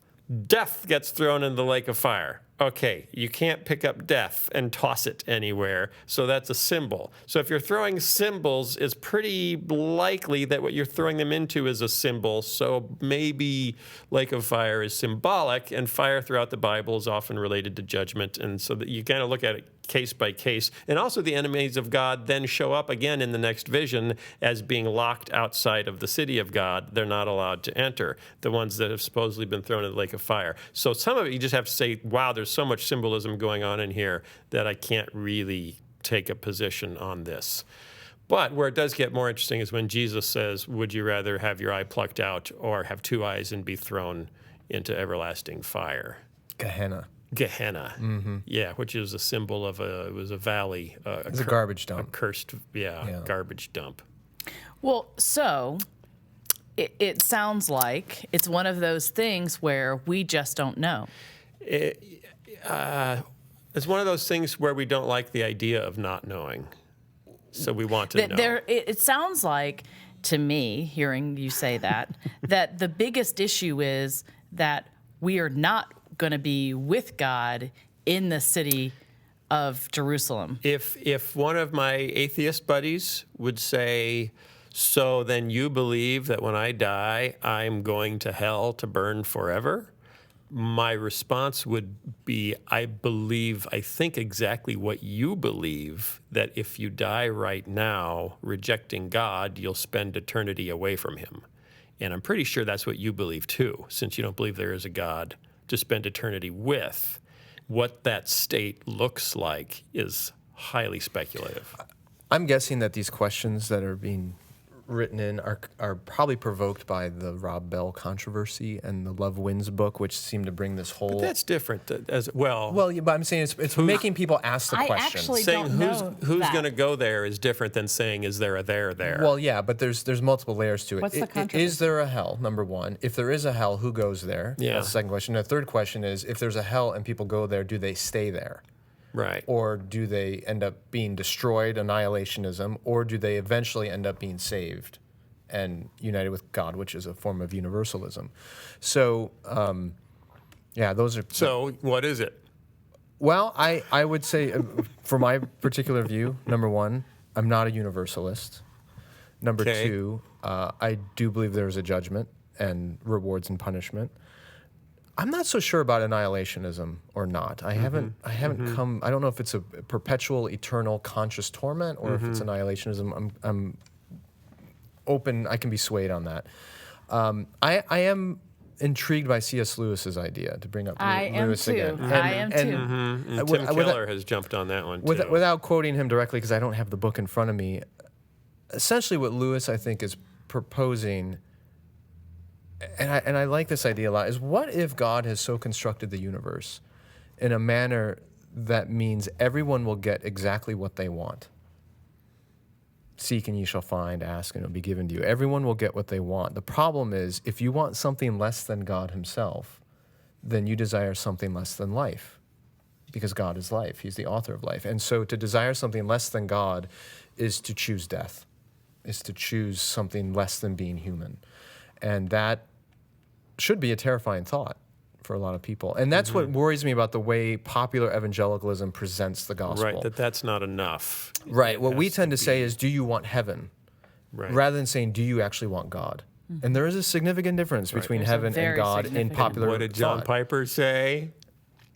Death gets thrown in the lake of fire. Okay, you can't pick up death and toss it anywhere, so that's a symbol. So if you're throwing symbols, it's pretty likely that what you're throwing them into is a symbol, so maybe lake of fire is symbolic, and fire throughout the Bible is often related to judgment, and so that you kind of look at it case by case. And also the enemies of God then show up again in the next vision as being locked outside of the city of God. They're not allowed to enter, the ones that have supposedly been thrown in the lake of fire. So some of it you just have to say, wow, there's so much symbolism going on in here that I can't really take a position on this. But where it does get more interesting is when Jesus says, would you rather have your eye plucked out or have two eyes and be thrown into everlasting fire? Gehenna. Gehenna, yeah, which is a symbol of it was a valley. It's a garbage dump. A cursed, garbage dump. Well, so it sounds like it's one of those things where we just don't know. It's one of those things where we don't like the idea of not knowing, so we want to know. It sounds like, to me, hearing you say that, that the biggest issue is that we are not going to be with God in the city of Jerusalem. If one of my atheist buddies would say, so then you believe that when I die, I'm going to hell to burn forever? My response would be, I think exactly what you believe, that if you die right now rejecting God, you'll spend eternity away from him. And I'm pretty sure that's what you believe too, since you don't believe there is a God to spend eternity with. What that state looks like is highly speculative. I'm guessing that these questions that are being written in are probably provoked by the Rob Bell controversy and the Love Wins book, which seem to bring this whole. But that's different as well. Well, yeah, but I'm saying it's making people ask the I question. actually saying don't know who's that. going to go there is different than saying is there a there there. Well, yeah, but there's multiple layers to it. What's the controversy? Is there a hell? Number one. If there is a hell, who goes there? Yeah. That's the second question. The third question is, if there's a hell and people go there, do they stay there? Right. Or do they end up being destroyed, annihilationism, or do they eventually end up being saved and united with God, which is a form of universalism. So, those are... So what is it? Well, I would say, for my particular view, number one, I'm not a universalist. Number two, I do believe there is a judgment and rewards and punishment. I'm not so sure about annihilationism or not. I haven't come. I don't know if it's a perpetual, eternal, conscious torment or if it's annihilationism. I'm open. I can be swayed on that. I am intrigued by C.S. Lewis's idea, to bring up Lewis again. I am too. And Tim Keller has jumped on that one too. Without quoting him directly, because I don't have the book in front of me, essentially what Lewis, I think, is proposing, and I like this idea a lot, is what if God has so constructed the universe in a manner that means everyone will get exactly what they want? Seek and ye shall find, ask and it will be given to you. Everyone will get what they want. The problem is, if you want something less than God himself, then you desire something less than life, because God is life. He's the author of life. And so to desire something less than God is to choose death, is to choose something less than being human. And that should be a terrifying thought for a lot of people. And that's what worries me about the way popular evangelicalism presents the gospel. Right, that's not enough. Right. What we tend to say is, do you want heaven? Right. Rather than saying, do you actually want God? And there is a significant difference between heaven and God in popular thought. What did John Piper say?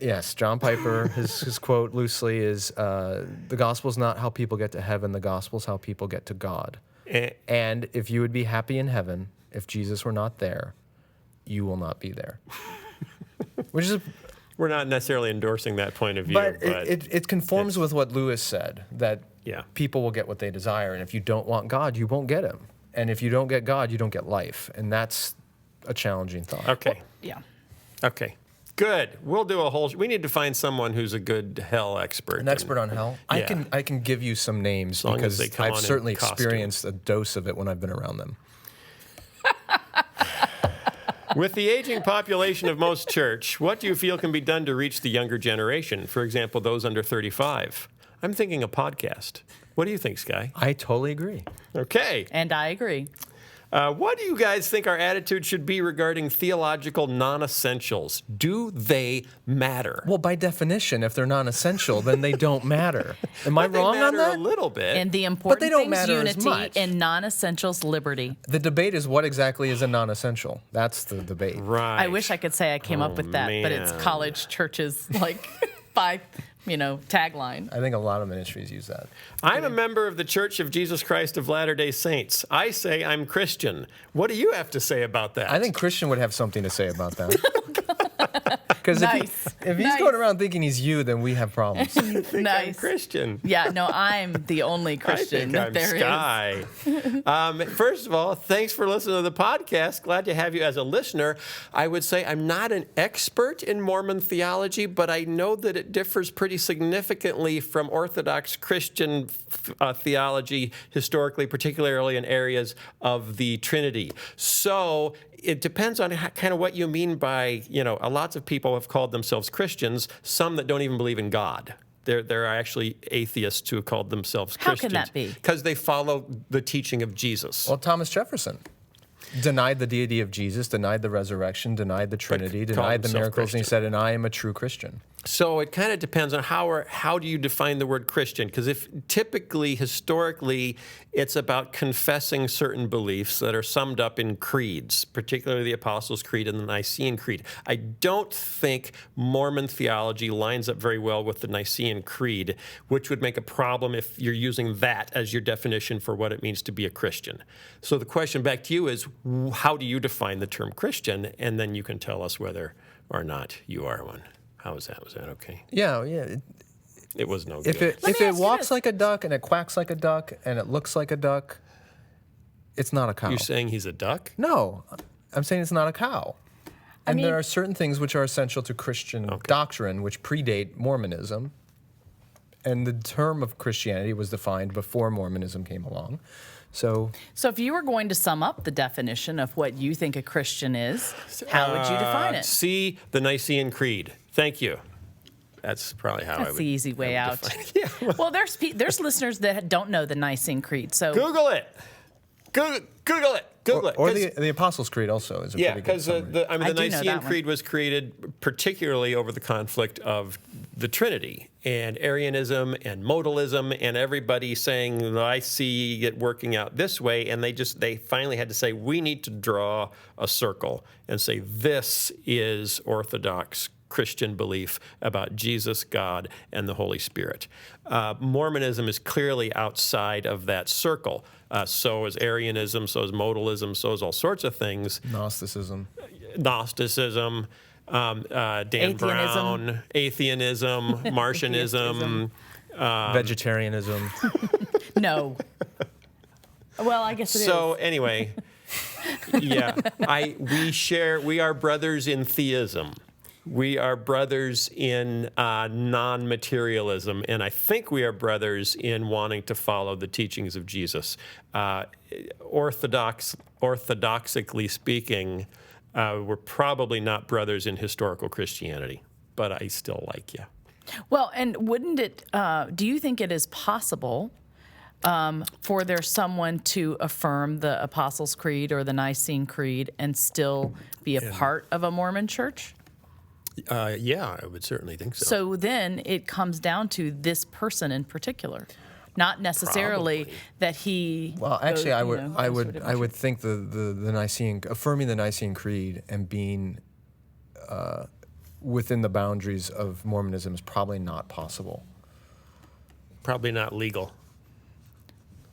Yes, John Piper, his quote loosely is, the gospel is not how people get to heaven, the gospel is how people get to God. And if you would be happy in heaven, if Jesus were not there, you will not be there. Which is we're not necessarily endorsing that point of view. But it conforms with what Lewis said, that people will get what they desire. And if you don't want God, you won't get him. And if you don't get God, you don't get life. And that's a challenging thought. Okay. Yeah. Okay. Good. We'll do a whole... We need to find someone who's a good hell expert. An expert on hell? Yeah. I can give you some names because I've certainly experienced a dose of it when I've been around them. With the aging population of most church, what do you feel can be done to reach the younger generation? For example, those under 35. I'm thinking a podcast. What do you think, Sky? I totally agree. Okay. And I agree. What do you guys think our attitude should be regarding theological non-essentials? Do they matter? Well, by definition, if they're non-essential, then they don't matter. Am I wrong on that? A little bit. And the important they don't things, matter as unity, much. and non-essentials, liberty. The debate is what exactly is a non-essential. That's the debate. Right. I wish I could say I came up with that, but it's college churches, like, tagline. I think a lot of ministries use that. I'm a member of the Church of Jesus Christ of Latter-day Saints. I say I'm Christian. What do you have to say about that? I think Christian would have something to say about that. Because if he's Nice. going around thinking he's you, then we have problems. I'm Nice. Christian. Yeah, no, I'm the only Christian I think that I'm Sky. First of all, thanks for listening to the podcast. Glad to have you as a listener. I would say I'm not an expert in Mormon theology, but I know that it differs pretty significantly from Orthodox Christian theology historically, particularly in areas of the Trinity. So it depends on kind of what you mean by, lots of people have called themselves Christians, some that don't even believe in God. There are actually atheists who have called themselves Christians. How can that be? Because they follow the teaching of Jesus. Well, Thomas Jefferson denied the deity of Jesus, denied the resurrection, denied the Trinity, denied the miracles, and he said, and I am a true Christian. So it kind of depends on how do you define the word Christian? Because if typically, historically, it's about confessing certain beliefs that are summed up in creeds, particularly the Apostles' Creed and the Nicene Creed. I don't think Mormon theology lines up very well with the Nicene Creed, which would make a problem if you're using that as your definition for what it means to be a Christian. So the question back to you is, how do you define the term Christian? And then you can tell us whether or not you are one. How was that? Was that okay? Yeah. It was no good. If it walks like a duck and it quacks like a duck and it looks like a duck, it's not a cow. You're saying he's a duck? No, I'm saying it's not a cow. And there are certain things which are essential to Christian doctrine which predate Mormonism. And the term of Christianity was defined before Mormonism came along. So if you were going to sum up the definition of what you think a Christian is, how would you define it? See the Nicene Creed. Thank you. That's probably how I would. That's the easy way out. Yeah. Well, there's listeners that don't know the Nicene Creed, so Google it. Google it. Google Or it. the Apostles' Creed also is a Yeah, pretty good because summary. the I do know Nicene that one. Creed was created particularly over the conflict of the Trinity and Arianism and modalism and everybody saying, I see it working out this way. And they finally had to say, we need to draw a circle and say, this is Orthodox Christian belief about Jesus, God, and the Holy Spirit. Mormonism is clearly outside of that circle. So is Arianism, so is modalism, so is all sorts of things. Gnosticism. Dan Brown, atheism, Martianism. Vegetarianism. No. Well, I guess it is. So anyway, yeah, we are brothers in theism. We are brothers in non-materialism, and I think we are brothers in wanting to follow the teachings of Jesus. Orthodoxically speaking, we're probably not brothers in historical Christianity, but I still like you. Well, and wouldn't it, do you think it is possible for there someone to affirm the Apostles' Creed or the Nicene Creed and still be a part of a Mormon church? Yeah, I would certainly think so. So then it comes down to this person in particular, not necessarily Probably. that he. Well, actually, I goes, would would think the Nicene, affirming the Nicene Creed and being within the boundaries of Mormonism is probably not possible. Probably not legal.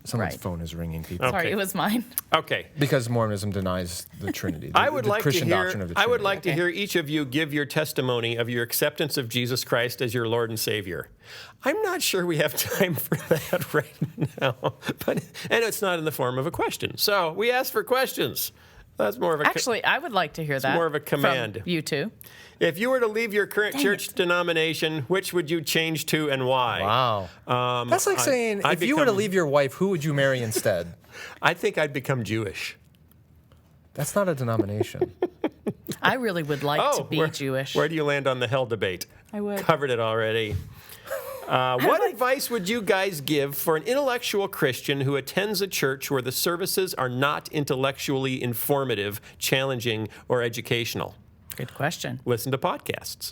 Someone's Right. phone is ringing, people. Sorry, Okay. it was mine. Okay. Because Mormonism denies the Trinity. I would like Christian to hear. doctrine of the I Trinity. would like to hear each of you give your testimony of your acceptance of Jesus Christ as your Lord and Savior. I'm not sure we have time for that right now, and it's not in the form of a question. So we asked for questions. That's more of a. Actually, I would like to hear that. more of a command. From you two. If you were to leave your current Dang church it. denomination, which would you change to and why? Wow. That's like saying, I'd if you were to become- leave your wife, who would you marry instead? I think I'd become Jewish. That's not a denomination. I really would like to be Jewish. Where do you land on the hell debate? I would. Covered it already. What advice would you guys give for an intellectual Christian who attends a church where the services are not intellectually informative, challenging, or educational? Good question. Listen to podcasts.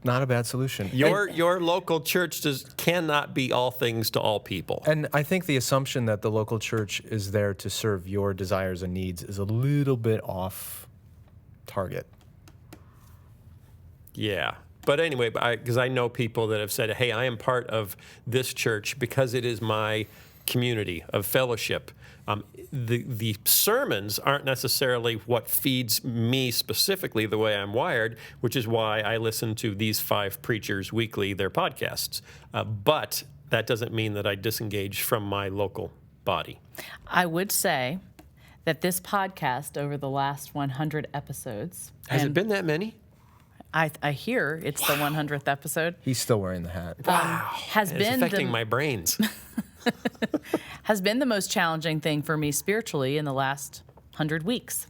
Not a bad solution. Your local church cannot be all things to all people. And I think the assumption that the local church is there to serve your desires and needs is a little bit off target. Yeah. But anyway, because I know people that have said, hey, I am part of this church because it is my community of fellowship. The sermons aren't necessarily what feeds me specifically the way I'm wired, which is why I listen to these 5 preachers weekly, their podcasts. But that doesn't mean that I disengage from my local body. I would say that this podcast over the last 100 episodes. Has it and been that many? I hear it's the 100th episode. He's still wearing the hat. Has It's been affecting my brains. has been the most challenging thing for me spiritually in the last 100 weeks.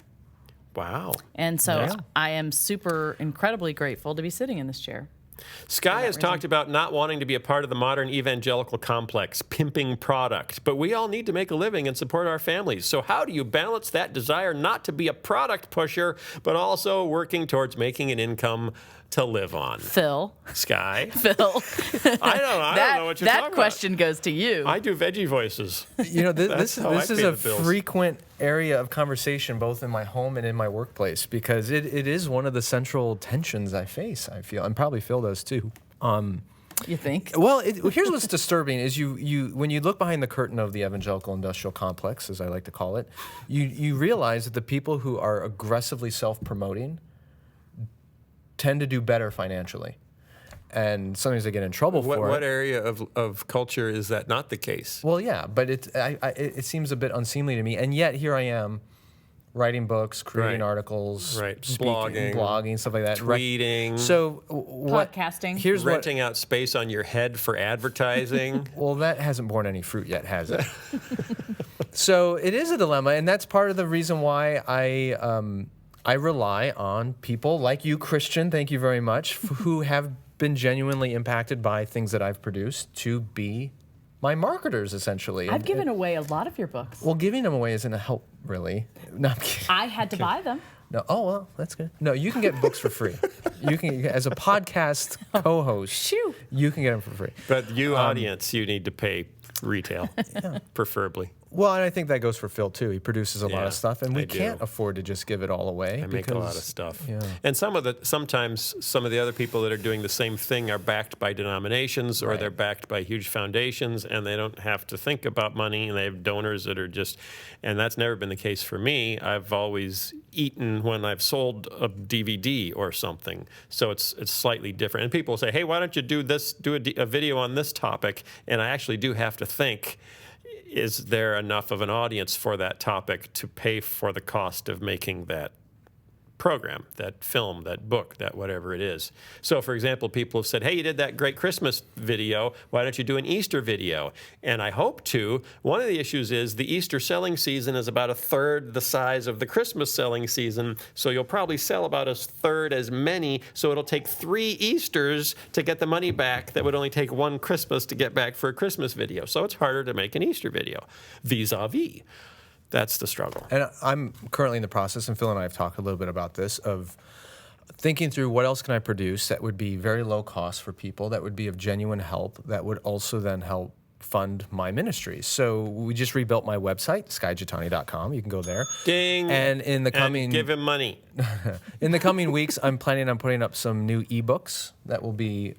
Wow. And so Yeah. I am super incredibly grateful to be sitting in this chair. Sky has talked about not wanting to be a part of the modern evangelical complex, pimping product, but we all need to make a living and support our families. So how do you balance that desire not to be a product pusher, but also working towards making an income to live on? Phil. Sky? Phil. I don't know what you're that talking question goes to you. about. I do veggie voices. You know, That's this how I is pay a the bills. frequent area of conversation, both in my home and in my workplace, because it is one of the central tensions I face, I feel, and probably Phil does too. You think? Well, here's what's disturbing is you when you look behind the curtain of the evangelical industrial complex, as I like to call it, you realize that the people who are aggressively self-promoting tend to do better financially. And sometimes they get in trouble for What it. area of culture is that not the case? Well, yeah, but it seems a bit unseemly to me. And yet here I am writing books, creating Right. articles, Right. speaking, Blogging, blogging, stuff like that. Right. tweeting, So what? Podcasting. Here's what. renting out space on your head for advertising. Well, that hasn't borne any fruit yet, has it? So it is a dilemma, and that's part of the reason why I rely on people like you, Christian. Thank you very much, who have been genuinely impacted by things that I've produced to be my marketers, essentially. I've given away a lot of your books. Well, giving them away isn't a help, really. No, I'm kidding. I had to buy them. No, oh, well, that's good. No, you can get books for free. You can, as a podcast co-host, Shoo. you can get them for free. But you, audience, you need to pay retail, preferably. Well, and I think that goes for Phil, too. He produces a lot Yeah, of stuff, and we I do. can't afford to just give it all away. I make a lot of stuff. Yeah. And sometimes some of the other people that are doing the same thing are backed by denominations or Right. they're backed by huge foundations and they don't have to think about money and they have donors that are just, and that's never been the case for me. I've always eaten when I've sold a DVD or something. So it's slightly different. And people say, hey, why don't you do a video on this topic? And I actually do have to think, is there enough of an audience for that topic to pay for the cost of making that program, that film, that book, that whatever it is? So, for example, people have said, hey, you did that great Christmas video. Why don't you do an Easter video? And I hope to. One of the issues is the Easter selling season is about a third the size of the Christmas selling season. So you'll probably sell about a third as many. So it'll take 3 Easters to get the money back that would only take 1 Christmas to get back for a Christmas video. So it's harder to make an Easter video, vis-a-vis. That's the struggle. And I'm currently in the process, and Phil and I have talked a little bit about this, of thinking through what else can I produce that would be very low cost for people, that would be of genuine help, that would also then help fund my ministry. So we just rebuilt my website, skyjatani.com. You can go there. Ding. And in the coming And give him money. in the coming weeks, I'm planning on putting up some new ebooks that will be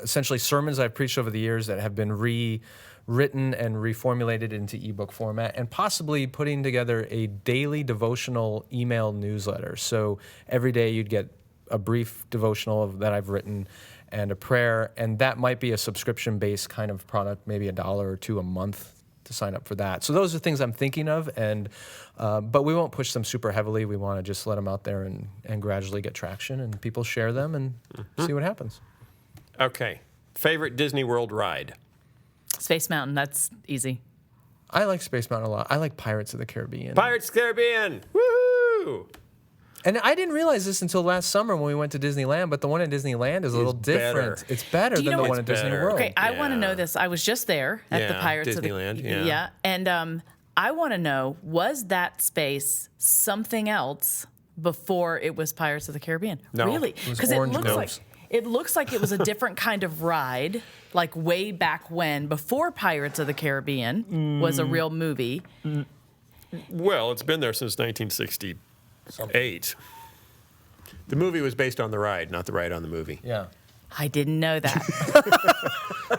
essentially sermons I've preached over the years that have been rewritten and reformulated into ebook format, and possibly putting together a daily devotional email newsletter. So every day you'd get a brief devotional that I've written and a prayer, and that might be a subscription-based kind of product, maybe $1 or $2 a month to sign up for that. So those are things I'm thinking of, and but we won't push them super heavily. We want to just let them out there and gradually get traction, and people share them and see what happens. Okay. Favorite Disney World ride? Space Mountain, that's easy. I like Space Mountain a lot. I like Pirates of the Caribbean. Pirates of the Caribbean. Woohoo! And I didn't realize this until last summer when we went to Disneyland, but the one in Disneyland is a little different. better. It's better Do you than know the what's one in Disney better? World. Okay, I want to Yeah. know this. I was just there at the Yeah, Pirates Disneyland, of the yeah. and I want to know, was that space something else before it was Pirates of the Caribbean? No. Really? It was Because it orange looks like groves. it was a different kind of ride, like way back when, before Pirates of the Caribbean was a real movie. Well, it's been there since 1968. The movie was based on the ride, not the ride on the movie. Yeah. I didn't know that.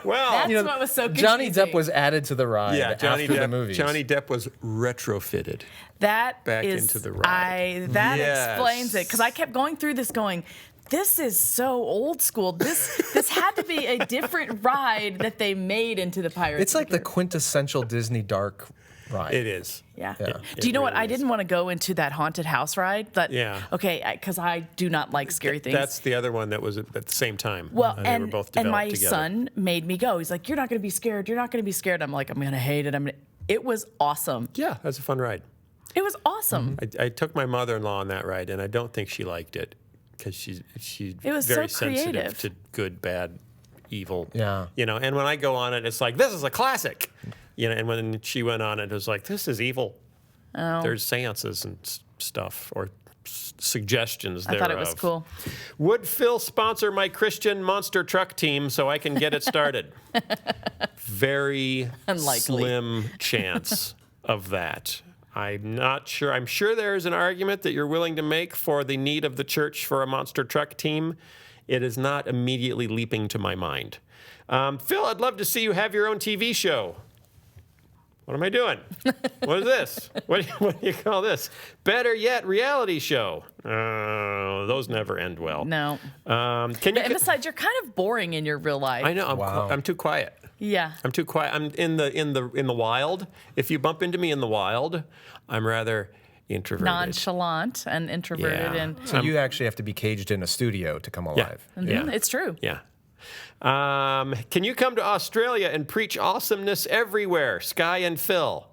Well, That's what was so confusing. Johnny Depp was added to the ride after the movies. Johnny Depp was retrofitted. That Back is- into the ride. That Yes. explains it, because I kept going through this going, this is so old school. This had to be a different ride that they made into the Pirates. It's of like the Caribbean. quintessential Disney dark ride. It is. Yeah. Yeah. Do you know what? really I didn't want to go into that haunted house ride. But Yeah. Okay, because I do not like scary things. That's the other one that was at the same time. well, they were and both and developed my together. son made me go. He's like, "You're not going to be scared. You're not going to be scared." I'm like, "I'm going to hate it. It was awesome. Yeah, that's a fun ride. It was awesome. I took my mother-in-law on that ride, and I don't think she liked it because she's It was very so sensitive creative. to good, bad, evil. Yeah. You know, and when I go on it, it's like, this is a classic. You know, and when she went on it was like, this is evil. Oh. There's seances and stuff or suggestions I thereof. thought it was cool. Would Phil sponsor my Christian monster truck team so I can get it started? Very Unlikely. slim chance of that. I'm not sure. I'm sure there is an argument that you're willing to make for the need of the church for a monster truck team. It is not immediately leaping to my mind. Phil, I'd love to see you have your own TV show. What am I doing? What is this? What do you call this? Better yet, reality show. Those never end well. No. Can you? And besides, you're kind of boring in your real life. I know. Wow. I'm too quiet. Yeah. I'm too quiet. I'm in the wild. If you bump into me in the wild, I'm rather introverted. Nonchalant and introverted, Yeah. and So you actually have to be caged in a studio to come alive. Yeah. it's true. Yeah. Can you come to Australia and preach awesomeness everywhere? Sky and Phil.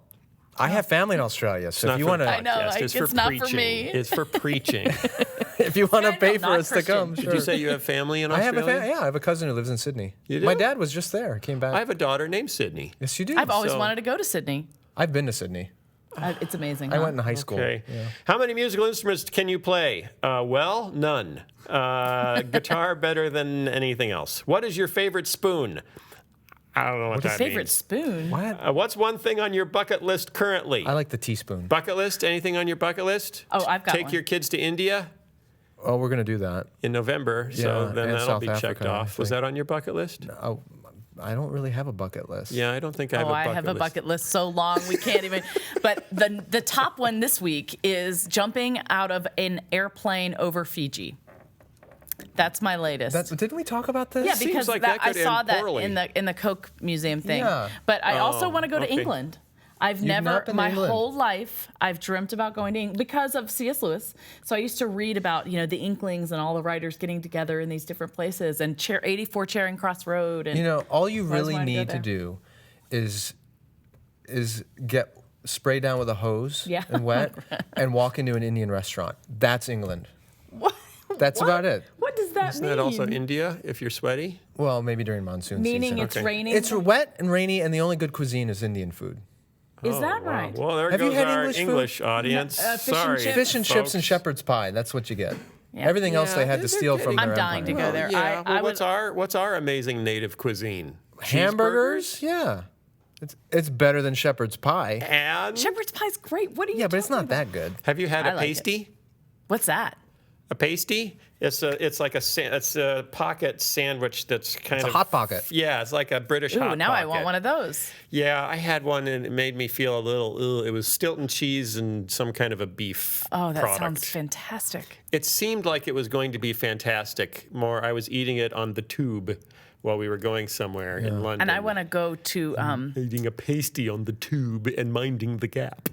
I have family in Australia, so Not if you for want the to, I know, podcast. like, It's for it's not for preaching. me. It's for preaching. if you want to pay for not us to Christian. come, Did sure. you say you have family in I have Australia? I have a cousin who lives in Sydney. You do? My dad was just there. Came back. I have a daughter named Sydney. Yes, you do. I've always So- wanted to go to Sydney. I've been to Sydney. It's amazing. I huh? went in high school. Okay. Yeah. How many musical instruments can you play? Well, none. Guitar better than anything else. What is your favorite spoon? I don't know what that Favorite means. spoon? What? What's one thing on your bucket list currently? I like the teaspoon. Bucket list? Anything on your bucket list? Oh, I've got Take one. your kids to India Oh, we're gonna do that. in November, so Yeah, then and that'll South be checked Africa, I off. Was think. that on your bucket list? Oh, I don't really have a bucket list. Yeah, I don't think I have Oh, a I bucket have a list. bucket list so long we can't even. But the top one this week is jumping out of an airplane over Fiji. That's my latest. Didn't we talk about this? yeah, Seems because like that, that I could saw end that poorly. in the Coke Museum thing. Yeah. But I also Oh, want to go to okay. England. I've not never, been to my England. whole life, I've dreamt about going to England because of C.S. Lewis. So I used to read about, the Inklings and all the writers getting together in these different places, and 84 Charing Cross Road. And All you always really wanted to go need to there. do is get sprayed down with a hose Yeah. and wet and walk into an Indian restaurant. That's England. What? That's What? about it. What does that Isn't mean? that also India if you're sweaty? Well, maybe during monsoon Meaning season. it's Okay. raining? It's wet and rainy, and the only good cuisine is Indian food. Is that wow. right? Well, there Have you goes had our English food? English audience. fish and Sorry. chips. Fish and chips and folks. shepherd's pie. That's what you get. Yeah. Everything else Yeah, they had to they're steal from getting- their I'm dying to empire. go there. Yeah. I What's would- our amazing native cuisine? Hamburgers? Yeah. It's better than shepherd's pie. And Shepherd's pie's great. What are you Yeah, but it's talking not about? that good. have you had I a like it. pasty? What's that? A pasty? It's like it's a pocket sandwich that's kind It's a of Hot Pocket. Yeah, it's like a British Ooh, hot now I pocket. want one of those. Yeah, I had one and it made me feel a little. It was Stilton cheese and some kind of a beef Oh, that product. sounds fantastic. It seemed like it was going to be fantastic. I was eating it on the tube while we were going somewhere in London. And I want to go to eating a pasty on the tube and minding the gap.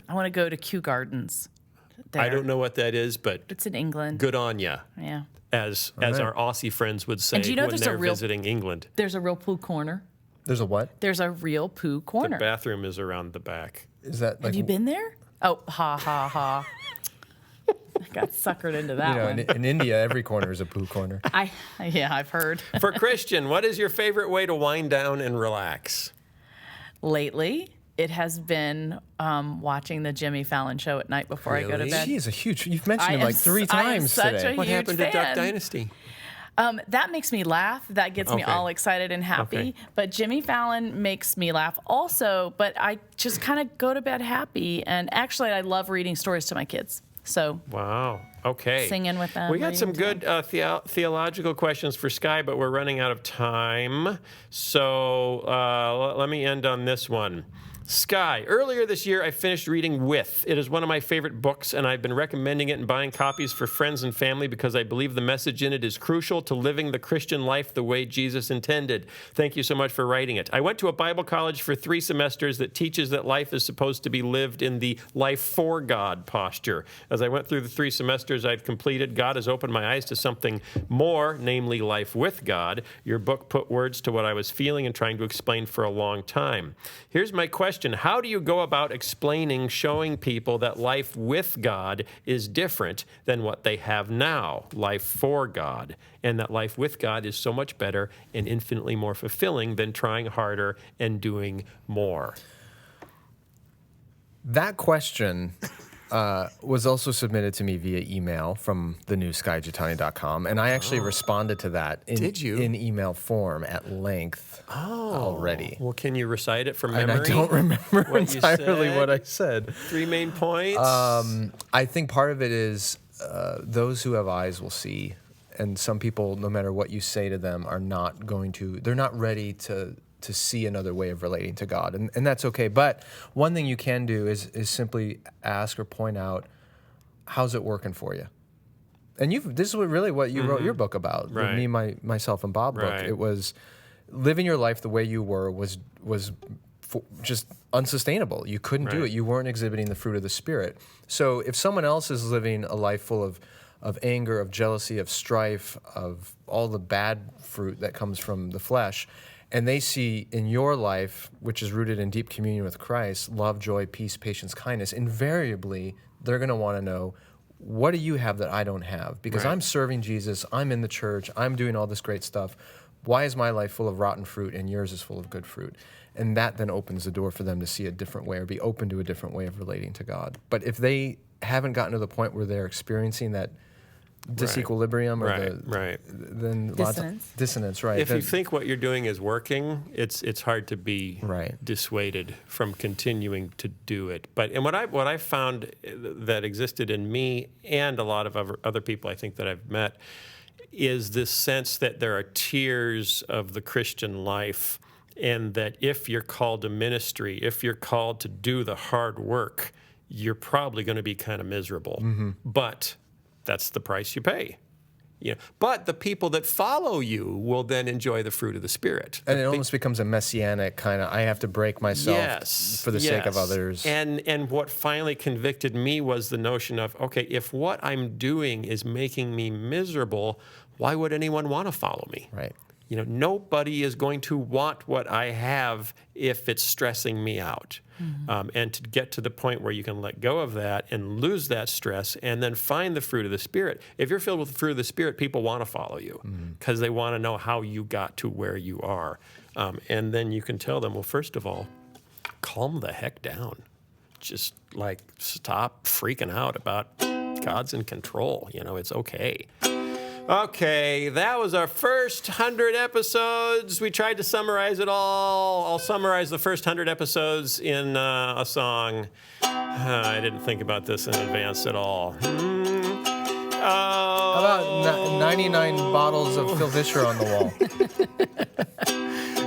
Kew Gardens. I There. don't know what that is, but It's in England. good on ya, Yeah. as our Aussie friends would say And do you know when there's a they're real- visiting England. There's a real poo corner. There's a what? There's a real poo The corner. bathroom is around the back. Is that like Have you been there? Oh, ha ha ha. I got suckered into that one. in India, every corner is a poo corner. I've heard. For Christian, what is your favorite way to wind down and relax? Lately, it has been watching the Jimmy Fallon show at night before I go to Really? bed. He is a huge. You've mentioned I him am like three I am times such today. a What huge happened to Duck fan. Dynasty? That makes me laugh. That gets me Okay. all excited and happy. Okay. But Jimmy Fallon makes me laugh also. But I just kind of go to bed happy. And actually, I love reading stories to my kids. So Wow. Okay. Singing with them, We got some reading to good theological questions for Sky, but we're running out of time. So let me end on this one. Sky, earlier this year I finished reading With. It is one of my favorite books, and I've been recommending it and buying copies for friends and family because I believe the message in it is crucial to living the Christian life the way Jesus intended. Thank you so much for writing it. I went to a Bible college for 3 semesters that teaches that life is supposed to be lived in the life for God posture. As I went through the 3 semesters I've completed, God has opened my eyes to something more, namely life with God. Your book put words to what I was feeling and trying to explain for a long time. Here's my question. How do you go about explaining, showing people that life with God is different than what they have now, life for God, and that life with God is so much better and infinitely more fulfilling than trying harder and doing more? That question was also submitted to me via email from thenewskyjatani.com, and I actually responded to that Did you? in email form at length already. Well, can you recite it from And memory? I don't remember what you entirely said? what I said. 3 main points. I think part of it is those who have eyes will see, and some people, no matter what you say to them, are not going to. They're not ready to see another way of relating to God, and that's okay. But one thing you can do is simply ask or point out, how's it working for you? And this is really what you wrote your book about. Right. Me, myself, and Bob book. Right. It was living your life the way you were was just unsustainable. You couldn't do Right. it. You weren't exhibiting the fruit of the Spirit. So if someone else is living a life full of anger, of jealousy, of strife, of all the bad fruit that comes from the flesh, and they see in your life, which is rooted in deep communion with Christ, love, joy, peace, patience, kindness, invariably they're going to want to know, what do you have that I don't have? Because Right. I'm serving Jesus, I'm in the church, I'm doing all this great stuff. Why is my life full of rotten fruit and yours is full of good fruit? And that then opens the door for them to see a different way or be open to a different way of relating to God. But if they haven't gotten to the point where they're experiencing that disequilibrium or then dissonance, right? If you think what you're doing is working, it's hard to be dissuaded from continuing to do it. And what I found that existed in me and a lot of other people I think that I've met is this sense that there are tiers of the Christian life, and that if you're called to ministry, if you're called to do the hard work, you're probably going to be kind of miserable. But that's the price you pay. But the people that follow you will then enjoy the fruit of the Spirit. And it almost becomes a messianic kind of, I have to break myself for the sake of others. And what finally convicted me was the notion of, okay, if what I'm doing is making me miserable, why would anyone want to follow me? Right. Nobody is going to want what I have if it's stressing me out. And to get to the point where you can let go of that and lose that stress and then find the fruit of the Spirit. If you're filled with the fruit of the Spirit, people want to follow you because they want to know how you got to where you are. And then you can tell them, well, first of all, calm the heck down. Just stop freaking out about God's in control. It's okay. Okay, that was our first 100 episodes. We tried to summarize it all. I'll summarize the first 100 episode in a song. I didn't think about this in advance at all. How about 99 bottles of Phil Vischer on the wall?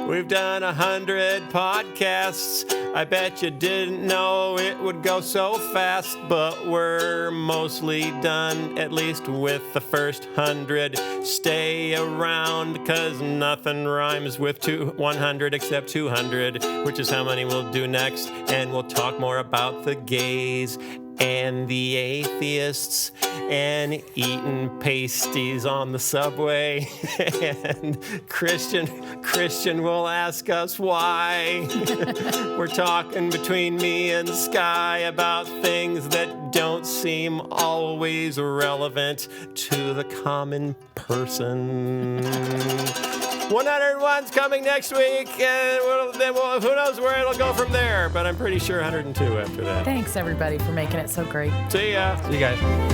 We've done 100 podcasts. I bet you didn't know it would go so fast, but we're mostly done, at least with the first 100. Stay around, because nothing rhymes with 100 except 200, which is how many we'll do next. And we'll talk more about the gays and the atheists and eating pasties on the subway. And Christian will ask us why. We're talking between me and Sky about things that don't seem always relevant to the common person. 101's coming next week, and who knows where it'll go from there, but I'm pretty sure 102 after that. Thanks, everybody, for making it so great. See ya. See you guys.